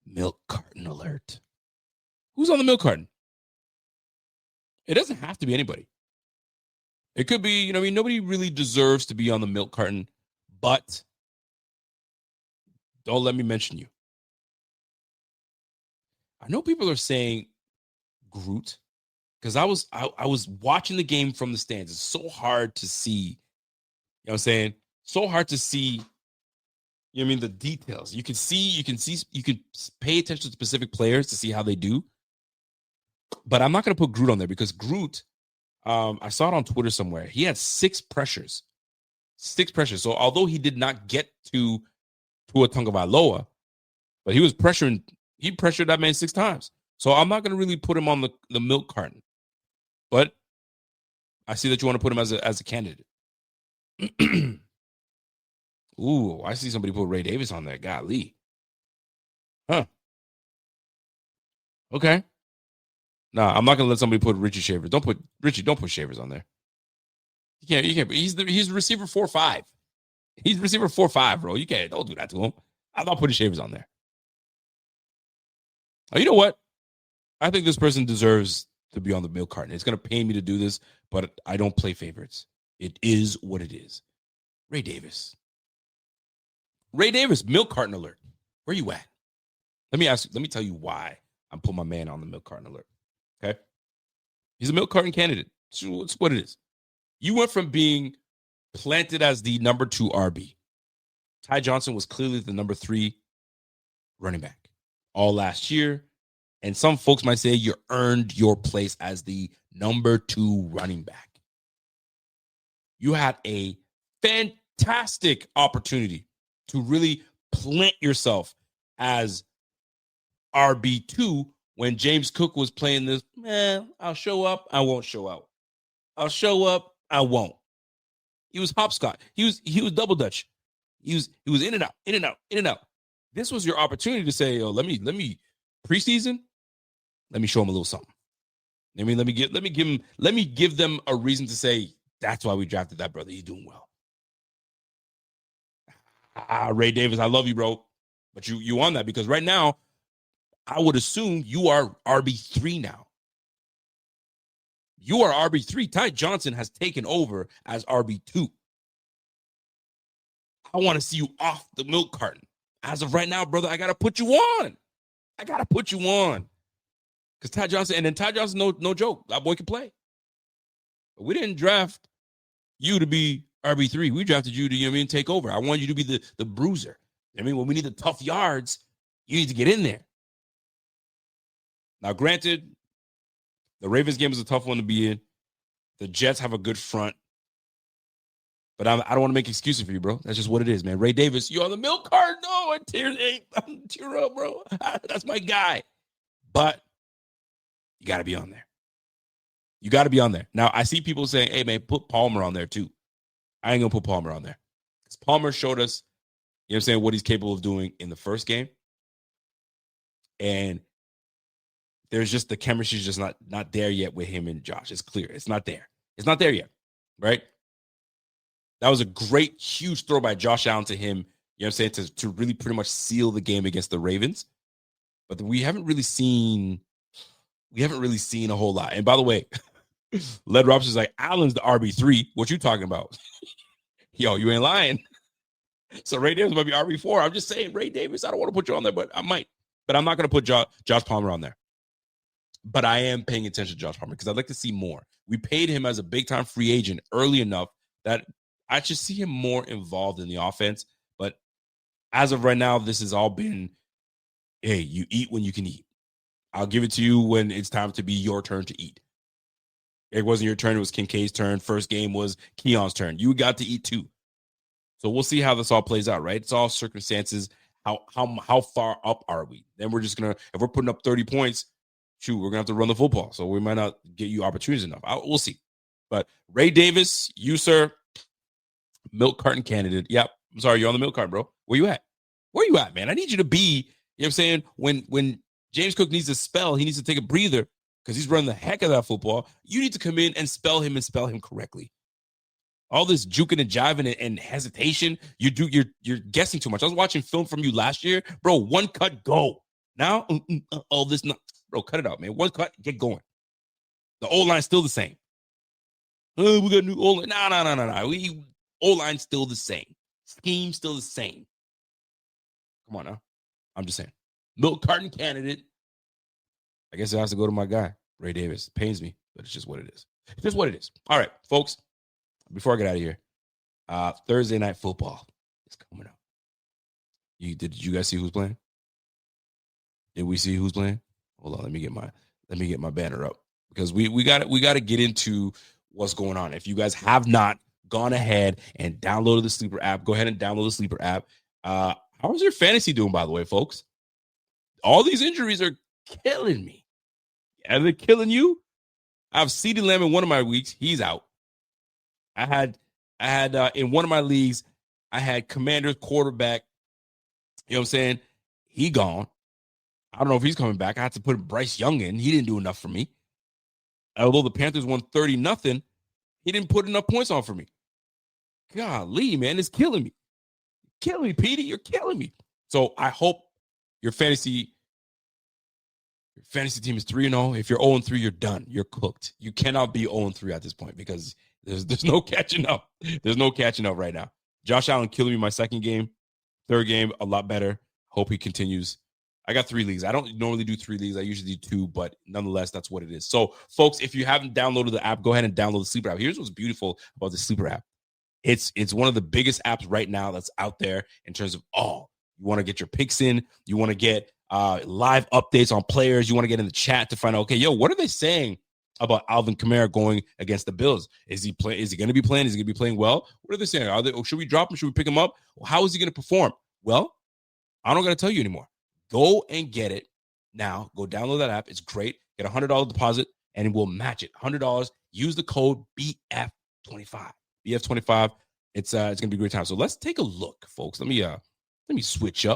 Milk carton alert. Who's on the milk carton? It doesn't have to be anybody. It could be, nobody really deserves to be on the milk carton, but don't let me mention you. I know people are saying Groot because I was watching the game from the stands. It's so hard to see. You know what I'm saying? So hard to see, the details. You can pay attention to specific players to see how they do. But I'm not going to put Groot on there because Groot, I saw it on Twitter somewhere. He had 6 pressures. 6 pressures. So although he did not get to Tua Tagovailoa, but he was pressuring. He pressured that man 6 times. So I'm not going to really put him on the milk carton. But I see that you want to put him as a candidate. Ooh, I see somebody put Ray Davis on there. Golly. Huh. Okay. Nah, I'm not gonna let somebody put Richie Shavers. Don't put Shavers on there. You can't. He's receiver 4-5. He's receiver 4-5, bro. Don't do that to him. I'm not putting Shavers on there. Oh, you know what? I think this person deserves to be on the milk carton. It's gonna pay me to do this, but I don't play favorites. It is what it is. Ray Davis, milk carton alert. Where you at? Let me tell you why I'm putting my man on the milk carton alert. Okay? He's a milk carton candidate. It's what it is. You went from being planted as the number 2 RB. Ty Johnson was clearly the number 3 running back all last year. And some folks might say you earned your place as the number 2 running back. You had a fantastic opportunity to really plant yourself as RB2 when James Cook was playing this, I'll show up, I won't show out. I'll show up, I won't. He was hopscotch. He was double dutch. He was in and out, in and out, in and out. This was your opportunity to say, let me preseason, let me show him a little something. Let me give them a reason to say, that's why we drafted that brother. He's doing well. Ray Davis, I love you, bro. But you on that because right now, I would assume you are RB3 now. You are RB3. Ty Johnson has taken over as RB2. I want to see you off the milk carton. As of right now, brother, I got to put you on. Because Ty Johnson, no joke. That boy can play. But we didn't draft you to be RB3. We drafted you to, take over. I want you to be the bruiser. When we need the tough yards, you need to get in there. Now, granted, the Ravens game is a tough one to be in. The Jets have a good front. But I don't want to make excuses for you, bro. That's just what it is, man. Ray Davis, you on the milk cart? No, I'm tear up, bro. That's my guy. But you got to be on there. You got to be on there. Now, I see people saying, hey, man, put Palmer on there, too. I ain't going to put Palmer on there. Because Palmer showed us, what he's capable of doing in the first game. And there's just the chemistry's just not there yet with him and Josh. It's clear. It's not there. It's not there yet, right? That was a great, huge throw by Josh Allen to him, to really pretty much seal the game against the Ravens. But we haven't really seen a whole lot. And by the way, Led Robson's like, Allen's the RB3. What you talking about? Yo, you ain't lying. So Ray Davis might be RB4. I'm just saying, Ray Davis, I don't want to put you on there, but I might. But I'm not going to put Josh Palmer on there. But I am paying attention to Josh Palmer because I'd like to see more. We paid him as a big-time free agent early enough that I should see him more involved in the offense. But as of right now, this has all been, hey, you eat when you can eat. I'll give it to you when it's time to be your turn to eat. It wasn't your turn. It was Kincaid's turn. First game was Keon's turn. You got to eat too. So we'll see how this all plays out, right? It's all circumstances. How far up are we? Then we're just going to, if we're putting up 30 points, shoot, we're going to have to run the football. So we might not get you opportunities enough. We'll see. But Ray Davis, you, sir, milk carton candidate. Yep. I'm sorry. You're on the milk carton, bro. Where you at? Where you at, man? I need you to be, when James Cook needs to spell, he needs to take a breather because he's running the heck of that football. You need to come in and spell him correctly. All this juking and jiving and hesitation, you're guessing too much. I was watching film from you last year, bro. One cut, go. Now, all this, bro, cut it out, man. One cut, get going. The O-line's still the same. Oh, we got a new O-line. No. O-line's still the same. Scheme still the same. Come on now. I'm just saying. Milk carton candidate. I guess it has to go to my guy, Ray Davis. It pains me, but it's just what it is. It's just what it is. All right, folks. Before I get out of here, Thursday Night Football is coming up. Did you guys see who's playing? Did we see who's playing? Hold on, let me get my banner up because we got to get into what's going on. If you guys have not gone ahead and downloaded the Sleeper app, go ahead and download the Sleeper app. How's your fantasy doing, by the way, folks? All these injuries are killing me. Are they killing you? I have CeeDee Lamb in one of my weeks. He's out. I had in one of my leagues, I had Commanders quarterback. You know what I'm saying? He gone. I don't know if he's coming back. I had to put Bryce Young in. He didn't do enough for me. Although the Panthers won 30-0, he didn't put enough points on for me. Golly, man, it's killing me. Killing me, Petey. You're killing me. So I hope your fantasy team is 3-0. If you're 0-3, you're done. You're cooked. You cannot be 0-3 at this point because there's no catching up. There's no catching up right now. Josh Allen killing me my second game. Third game, a lot better. Hope he continues. I got 3 leagues. I don't normally do 3 leagues. I usually do 2, but nonetheless, that's what it is. So, folks, if you haven't downloaded the app, go ahead and download the Sleeper app. Here's what's beautiful about the Sleeper app. It's one of the biggest apps right now that's out there in terms of, you want to get your picks in. You want to get live updates on players. You want to get in the chat to find out, okay, yo, what are they saying about Alvin Kamara going against the Bills? Is he going to be playing? Is he going to be playing well? What are they saying? Should we drop him? Should we pick him up? How is he going to perform? Well, I don't got to tell you anymore. Go and get it now. Go download that app. It's great. Get a $100 deposit, and we'll match it. $100. Use the code BF25. BF25. It's going to be a great time. So let's take a look, folks. Let me switch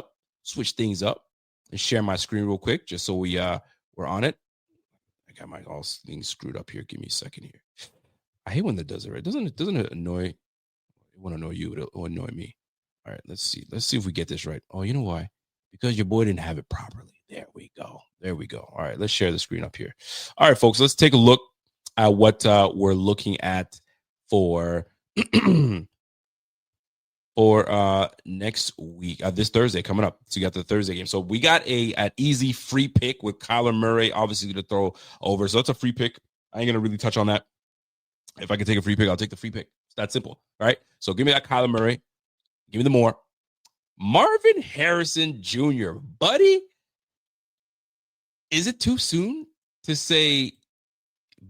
things up, and share my screen real quick, just so we're on it. I got my all things screwed up here. Give me a second here. I hate when that does it, right? Doesn't it annoy? It won't annoy you. It'll annoy me. All right, let's see. Let's see if we get this right. Oh, you know why? Because your boy didn't have it properly. There we go. All right, let's share the screen up here. All right, folks, let's take a look at what we're looking at for next week, this Thursday coming up. So you got the Thursday game. So we got an easy free pick with Kyler Murray, obviously, to throw over. So that's a free pick. I ain't going to really touch on that. If I can take a free pick, I'll take the free pick. It's that simple. All right. So give me that Kyler Murray. Give me the more. Marvin Harrison Jr. Buddy, is it too soon to say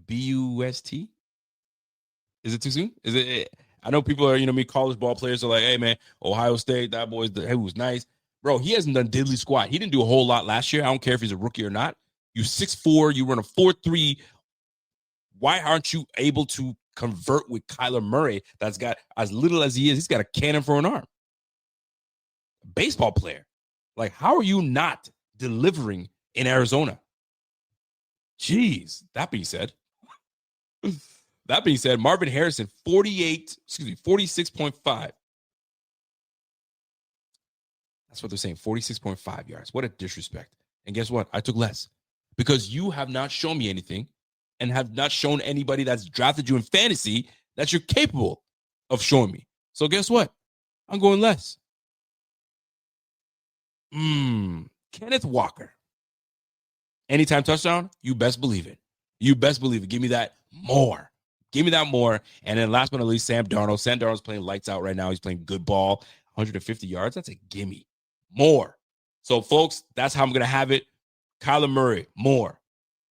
BUST? Is it too soon? Is it? I know people are, me college ball players are like, hey, man, Ohio State, that boy was nice. Bro, he hasn't done diddly squat. He didn't do a whole lot last year. I don't care if he's a rookie or not. You 6'4", you run a 4.3. Why aren't you able to convert with Kyler Murray that's got, as little as he is, he's got a cannon for an arm? Baseball player. Like, how are you not delivering in Arizona? Jeez. That being said, Marvin Harrison, 46.5. That's what they're saying, 46.5 yards. What a disrespect. And guess what? I took less because you have not shown me anything and have not shown anybody that's drafted you in fantasy that you're capable of showing me. So guess what? I'm going less. Kenneth Walker. Anytime touchdown, you best believe it. You best believe it. Give me that more. Give me that more. And then last but not least, Sam Darnold. Sam Darnold's playing lights out right now. He's playing good ball. 150 yards. That's a gimme. More. So, folks, that's how I'm going to have it. Kyler Murray, more.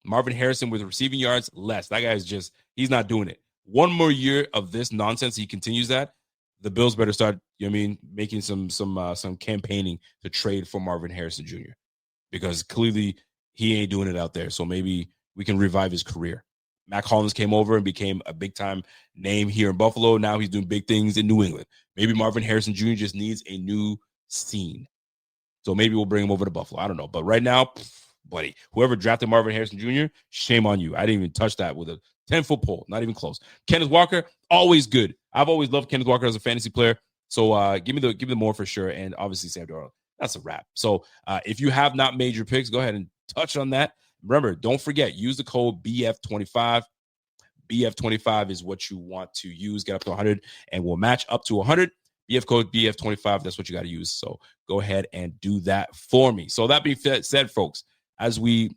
Marvin Harrison with receiving yards, less. That guy's he's not doing it. One more year of this nonsense, he continues that, the Bills better start, making some campaigning to trade for Marvin Harrison Jr. because clearly he ain't doing it out there. So maybe we can revive his career. Mac Hollins came over and became a big-time name here in Buffalo. Now he's doing big things in New England. Maybe Marvin Harrison Jr. just needs a new scene. So maybe we'll bring him over to Buffalo. I don't know. But right now, buddy, whoever drafted Marvin Harrison Jr., shame on you. I didn't even touch that with a 10-foot pole. Not even close. Kenneth Walker, always good. I've always loved Kenneth Walker as a fantasy player. So give me the more for sure. And obviously Sam Darnold. That's a wrap. So if you have not made your picks, go ahead and touch on that. Remember, don't forget, use the code BF25. BF25 is what you want to use. Get up to 100 and we'll match up to 100. BF code BF25. That's what you got to use. So go ahead and do that for me. So that being said, folks, as we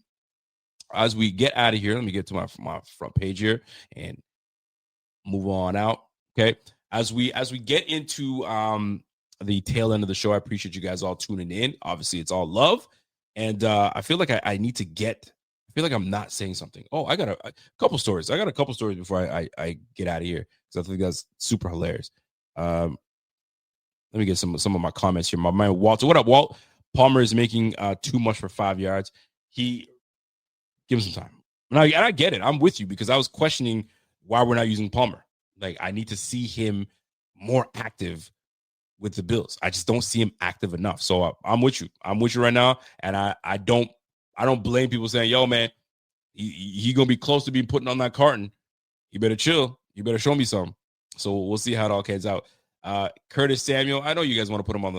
get out of here, let me get to my front page here and move on out. Okay. As we get into the tail end of the show, I appreciate you guys all tuning in. Obviously, it's all love. And I feel like I need to get, I feel like I'm not saying something. Oh, I got a couple stories. I got a couple stories before I get out of here because I think that's super hilarious. Let me get some of my comments here. My man Walter, what up, Walt? Palmer is making too much for 5 yards. He give him some time. And I get it. I'm with you because I was questioning why we're not using Palmer. Like, I need to see him more active with the Bills. I just don't see him active enough. So I'm with you. I'm with you right now. And I don't blame people saying, yo, man, he going to be close to being put on that carton. You better chill. You better show me some. So we'll see how it all plays out. Curtis Samuel, I know you guys want to put him on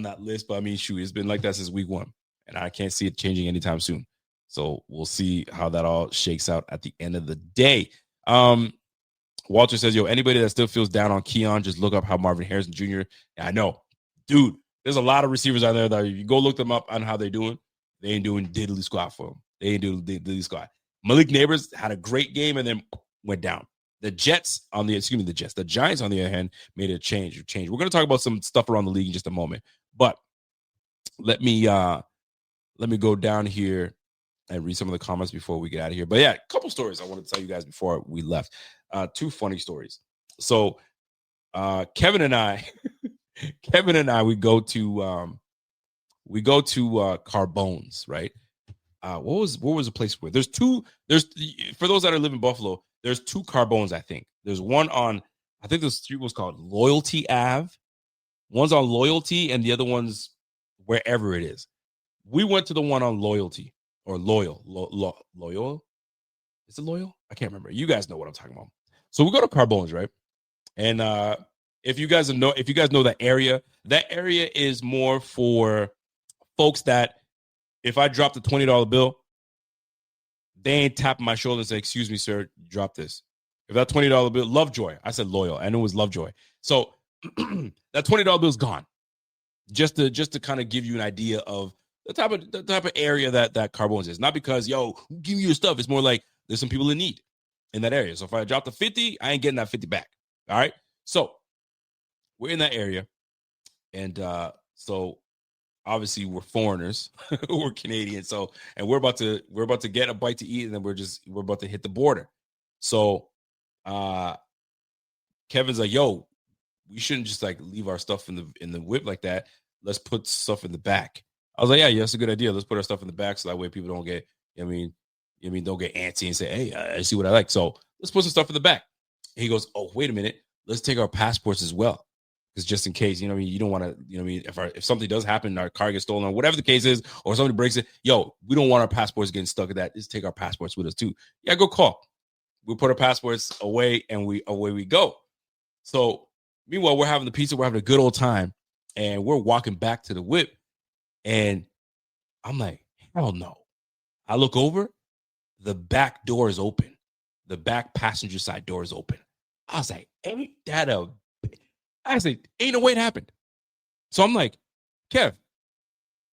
that list, but I mean, shoot, it's been like that since week 1. And I can't see it changing anytime soon. So we'll see how that all shakes out at the end of the day. Walter says, yo, anybody that still feels down on Keon, just look up how Marvin Harrison Jr. Yeah, I know. Dude, there's a lot of receivers out there that if you go look them up on how they're doing, they ain't doing diddly squat for them. They ain't doing diddly squat. Malik Neighbors had a great game and then went down. The Giants, on the other hand, made a change. We're going to talk about some stuff around the league in just a moment. But let me go down here and read some of the comments before we get out of here. But yeah, a couple stories I want to tell you guys before we left. Two funny stories. So Kevin and I, we go to Carbone's, right? What was the place where there's for those that are live in Buffalo, there's two Carbones, I think. There's one on, I think the street was called Loyalty Ave. One's on Loyalty and the other one's wherever it is. We went to the one on Loyalty or Loyal. Is it Loyal? I can't remember. You guys know what I'm talking about. So we go to Carbone's, right? And if you guys know that area is more for folks that if I drop the $20 bill, they ain't tapping my shoulder and say, "Excuse me, sir, drop this." If that $20 bill, Lovejoy, I said Loyal, I knew it was Lovejoy. So that $20 bill is gone. Just to kind of give you an idea of the type of area that Carbone's is. Not because, yo, give me your stuff. It's more like there's some people in need in that area. So if I drop the 50, I ain't getting that 50 back. All right. So we're in that area. And so obviously we're foreigners. We're Canadian. So, and we're about to get a bite to eat, and then we're about to hit the border. So Kevin's like, yo, we shouldn't just like leave our stuff in the whip like that. Let's put stuff in the back. I was like, yeah, that's a good idea. Let's put our stuff in the back so that way people don't get, don't get antsy and say, hey, I see what I like. So let's put some stuff in the back. And he goes, oh, wait a minute. Let's take our passports as well. Because just in case, you don't want to, if something does happen, our car gets stolen or whatever the case is, or somebody breaks it, we don't want our passports getting stuck at that. Let's take our passports with us too. Yeah, go call. We put our passports away and away we go. So meanwhile, we're having the pizza. We're having a good old time. And we're walking back to the whip. And I'm like, hell no. I look over. The back door is open. The back passenger side door is open. I was like, ain't that ain't no way it happened. So I'm like, Kev,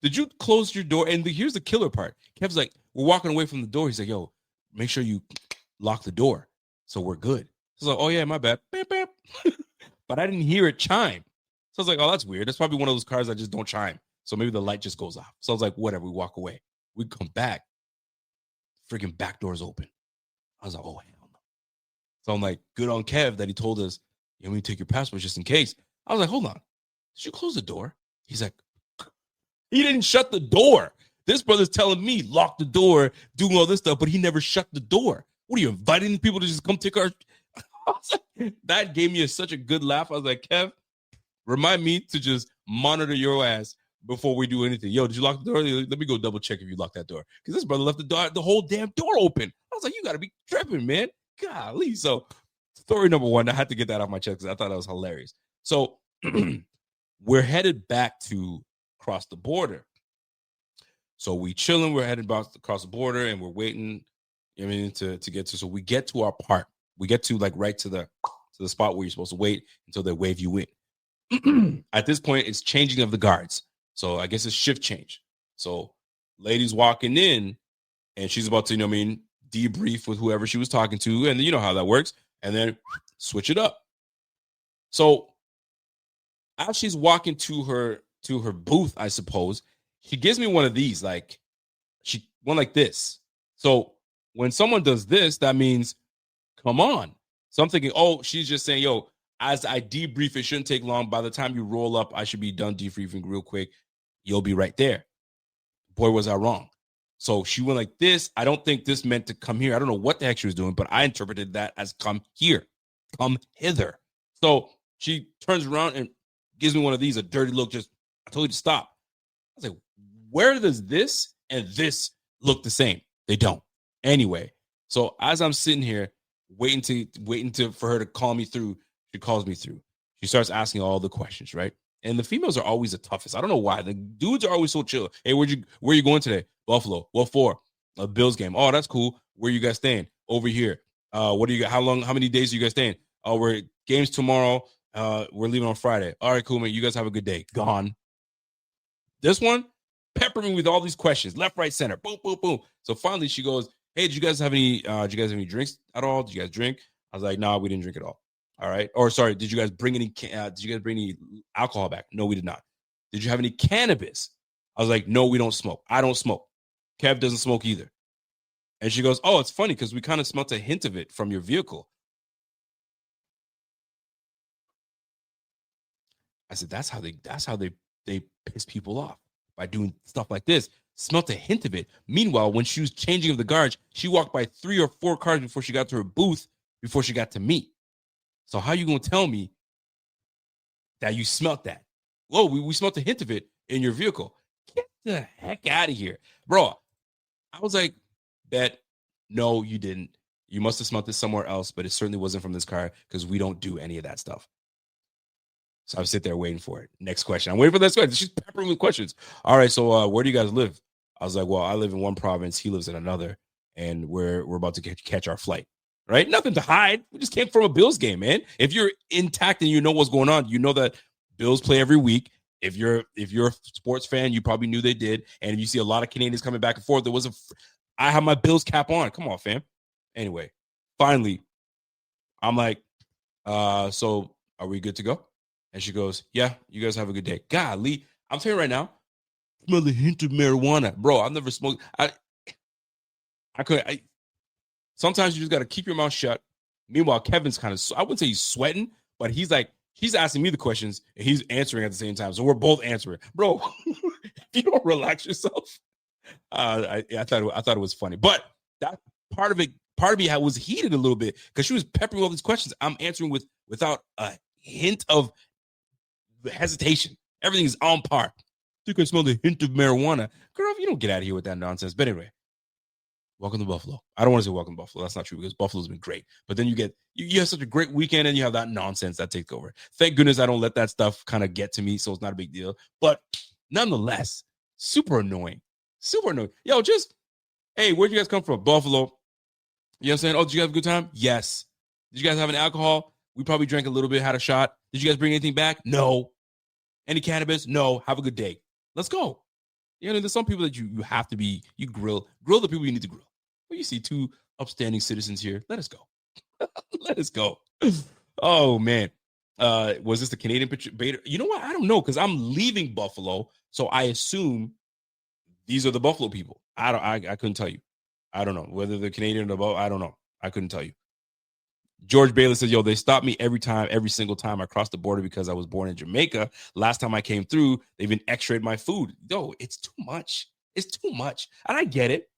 did you close your door? And here's the killer part. Kev's like, we're walking away from the door. He's like, yo, make sure you lock the door so we're good. So I was like, oh, yeah, my bad. Beep, beep. But I didn't hear it chime. So I was like, oh, that's weird. That's probably one of those cars that just don't chime. So maybe the light just goes off. So I was like, whatever. We walk away. We come back. Freaking back door's open. I was like, oh, hell no. So I'm like, good on Kev that he told us, let me take your passport just in case. I was like, hold on. Did you close the door? He's like, he didn't shut the door. This brother's telling me lock the door, doing all this stuff, but he never shut the door. What are you inviting people to just come take our? That gave me such a good laugh. I was like, Kev, remind me to just monitor your ass before we do anything. Yo, did you lock the door? Let me go double check if you locked that door. Because this brother left the whole damn door open. I was like, you got to be tripping, man. Golly. So story number one, I had to get that off my chest because I thought that was hilarious. So we're headed back to cross the border. So we chilling. We're headed back across the border and we're waiting, to get to. So we get to our part. We get to like right to the spot where you're supposed to wait until they wave you in. At this point, it's changing of the guards. So I guess it's shift change. So lady's walking in and she's about to, debrief with whoever she was talking to. And you know how that works. And then switch it up. So as she's walking to her booth, I suppose, she gives me one of these, one like this. So when someone does this, that means, come on. So I'm thinking, oh, she's just saying, yo, as I debrief, it shouldn't take long. By the time you roll up, I should be done debriefing real quick. You'll be right there. Boy, was I wrong. So she went like this. I don't think this meant to come here. I don't know what the heck she was doing, but I interpreted that as come here, come hither. So she turns around and gives me one of these, a dirty look. I told you to stop. I was like, where does this and this look the same? They don't. Anyway, so as I'm sitting here waiting for her to call me through, she calls me through. She starts asking all the questions, right? And the females are always the toughest. I don't know why. The dudes are always so chill. Hey, where you going today? Buffalo. What for? A Bills game. Oh, that's cool. Where you guys staying? Over here. What do you got? How many days are you guys staying? Oh, we're games tomorrow. We're leaving on Friday. All right, cool, man. You guys have a good day. Gone. This one, pepper me with all these questions. Left, right, center. Boom, boom, boom. So finally she goes, hey, did you guys have any drinks at all? Did you guys drink? I was like, no, we didn't drink at all. All right. Or sorry, did you guys bring any alcohol back? No, we did not. Did you have any cannabis? I was like, no, we don't smoke. I don't smoke. Kev doesn't smoke either. And she goes, oh, it's funny because we kind of smelt a hint of it from your vehicle. I said, that's how they piss people off, by doing stuff like this. Smelt a hint of it. Meanwhile, when she was changing of the guards, she walked by 3 or 4 cars before she got to her booth, before she got to me. So how you going to tell me that you smelt that? Whoa, we smelt a hint of it in your vehicle. Get the heck out of here. Bro, I was like, bet, no, you didn't. You must have smelt this somewhere else, but it certainly wasn't from this car because we don't do any of that stuff. So I was sitting there waiting for it. Next question. I'm waiting for this question. She's peppering with questions. All right, so where do you guys live? I was like, well, I live in one province. He lives in another, and we're about to catch our flight. Right? Nothing to hide. We just came from a Bills game, man. If you're intact and you know what's going on, you know that Bills play every week. If you're a sports fan, you probably knew they did. And if you see a lot of Canadians coming back and forth, I have my Bills cap on. Come on, fam. Anyway, finally, I'm like, so are we good to go? And she goes, yeah, you guys have a good day. Golly, I'm telling you right now, smell the hint of marijuana. Bro, I've never smoked. Sometimes you just got to keep your mouth shut. Meanwhile, Kevin's kind of, I wouldn't say he's sweating, but he's asking me the questions and he's answering at the same time. So we're both answering. Bro, if you don't relax yourself, I thought it was funny. But that part of me was heated a little bit because she was peppering all these questions. I'm answering without a hint of hesitation. Everything is on par. You can smell the hint of marijuana. Girl, you don't get out of here with that nonsense. But anyway, welcome to Buffalo. I don't want to say welcome to Buffalo. That's not true because Buffalo's been great. But then you have such a great weekend and you have that nonsense that takes over. Thank goodness I don't let that stuff kind of get to me, so it's not a big deal. But nonetheless, super annoying. Super annoying. Yo, hey, where'd you guys come from? Buffalo. You know what I'm saying? Oh, did you have a good time? Yes. Did you guys have any alcohol? We probably drank a little bit, had a shot. Did you guys bring anything back? No. Any cannabis? No. Have a good day. Let's go. You know, there's some people that you have to be, you grill the people you need to grill. Well, you see 2 upstanding citizens here. Let us go. Let us go. Oh, man. Was this the Canadian beta? You know what? I don't know because I'm leaving Buffalo. So I assume these are the Buffalo people. I couldn't tell you. I don't know whether they're Canadian or both. I don't know. I couldn't tell you. George Bailey says, yo, they stop me every single time I cross the border because I was born in Jamaica. Last time I came through, they even x-rayed my food. Yo, it's too much. It's too much. And I get it.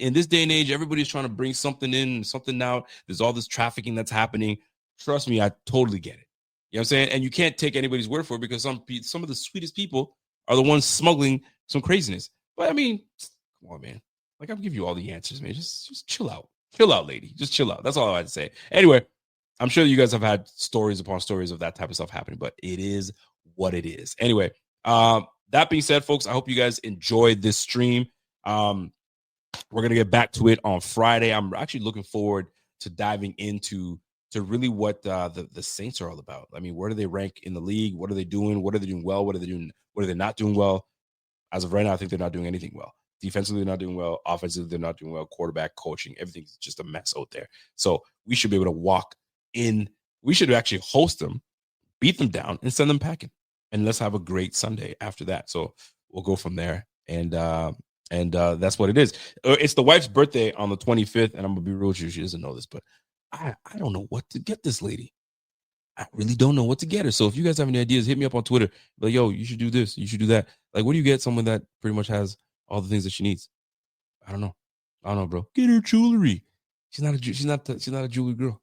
In this day and age, everybody's trying to bring something in, something out. There's all this trafficking that's happening. Trust me, I totally get it. You know what I'm saying? And you can't take anybody's word for it because some of the sweetest people are the ones smuggling some craziness. But I mean, come on, man. Like, I'll give you all the answers, man. Just chill out. Chill out, lady. Just chill out. That's all I had to say. Anyway, I'm sure you guys have had stories upon stories of that type of stuff happening, but it is what it is. Anyway, that being said, folks, I hope you guys enjoyed this stream. We're going to get back to it on Friday. I'm actually looking forward to diving into really what the Saints are all about. I mean, where do they rank in the league? What are they doing? What are they doing well? What are they not doing well? As of right now, I think they're not doing anything well. Defensively, they're not doing well. Offensively, they're not doing well. Quarterback, coaching, everything's just a mess out there. So we should be able to walk in. We should actually host them, beat them down, and send them packing. And let's have a great Sunday after that. So we'll go from there. And that's what it is. It's the wife's birthday on the 25th, and I'm gonna be real with you. She doesn't know this, but I don't know what to get this lady. I really don't know what to get her. So if you guys have any ideas, hit me up on Twitter. Like, yo, you should do this. You should do that. Like, what do you get someone that pretty much has all the things that she needs? I don't know, bro. Get her jewelry. She's not a jewelry girl.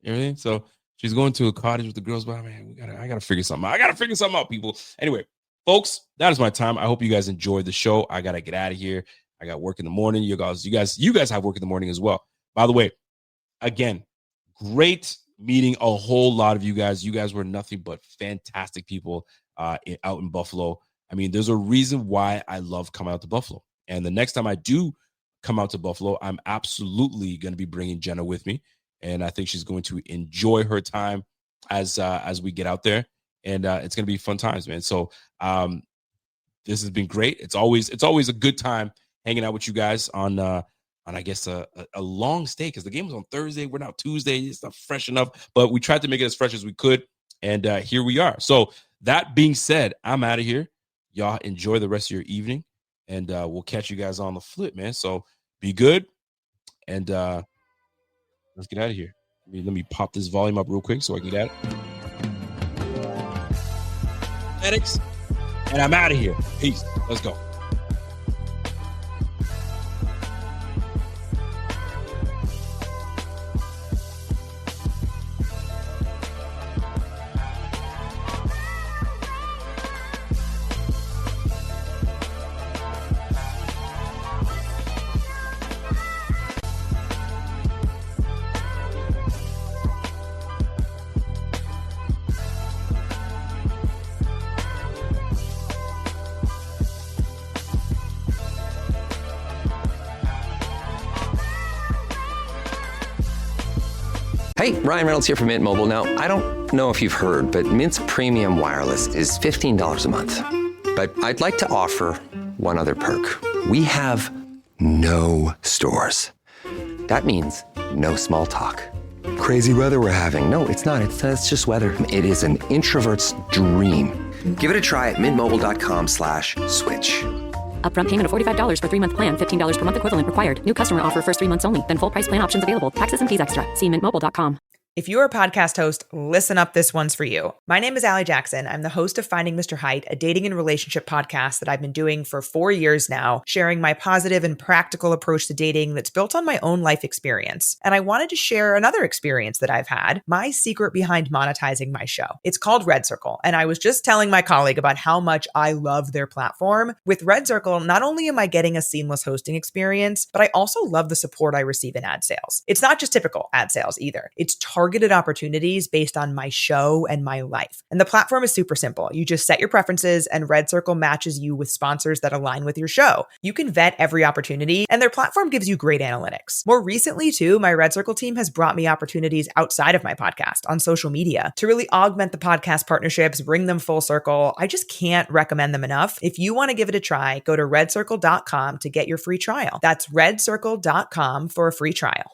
You know what I mean? So she's going to a cottage with the girls, but man, I gotta figure something out. I gotta figure something out, people. Anyway, folks, that is my time. I hope you guys enjoyed the show. I gotta get out of here. I got work in the morning. You guys have work in the morning as well. By the way, again, great meeting a whole lot of you guys. You guys were nothing but fantastic people out in Buffalo. I mean, there's a reason why I love coming out to Buffalo. And the next time I do come out to Buffalo, I'm absolutely going to be bringing Jenna with me. And I think she's going to enjoy her time as we get out there. And it's going to be fun times, man. So this has been great. It's always a good time hanging out with you guys on I guess a long stay because the game was on Thursday. We're now Tuesday. It's not fresh enough, but we tried to make it as fresh as we could. And here we are. So that being said, I'm out of here. Y'all enjoy the rest of your evening, and we'll catch you guys on the flip, man. So be good, and let's get out of here. Let me pop this volume up real quick so I can get it. And I'm out of here. Peace. Let's go. Hey, Ryan Reynolds here from Mint Mobile. Now, I don't know if you've heard, but Mint's premium wireless is $15 a month. But I'd like to offer one other perk. We have no stores. That means no small talk. Crazy weather we're having. No, it's not. It's just weather. It is an introvert's dream. Give it a try at mintmobile.com/switch. Upfront payment of $45 for 3-month plan, $15 per month equivalent required. New customer offer first 3 months only. Then full price plan options available. Taxes and fees extra. See mintmobile.com. If you're a podcast host, listen up, this one's for you. My name is Allie Jackson. I'm the host of Finding Mr. Height, a dating and relationship podcast that I've been doing for 4 years now, sharing my positive and practical approach to dating that's built on my own life experience. And I wanted to share another experience that I've had, my secret behind monetizing my show. It's called Red Circle, and I was just telling my colleague about how much I love their platform. With Red Circle, not only am I getting a seamless hosting experience, but I also love the support I receive in ad sales. It's not just typical ad sales either. It's targeted opportunities based on my show and my life. And the platform is super simple. You just set your preferences and Red Circle matches you with sponsors that align with your show. You can vet every opportunity and their platform gives you great analytics. More recently too, my Red Circle team has brought me opportunities outside of my podcast on social media to really augment the podcast partnerships, bring them full circle. I just can't recommend them enough. If you want to give it a try, go to redcircle.com to get your free trial. That's redcircle.com for a free trial.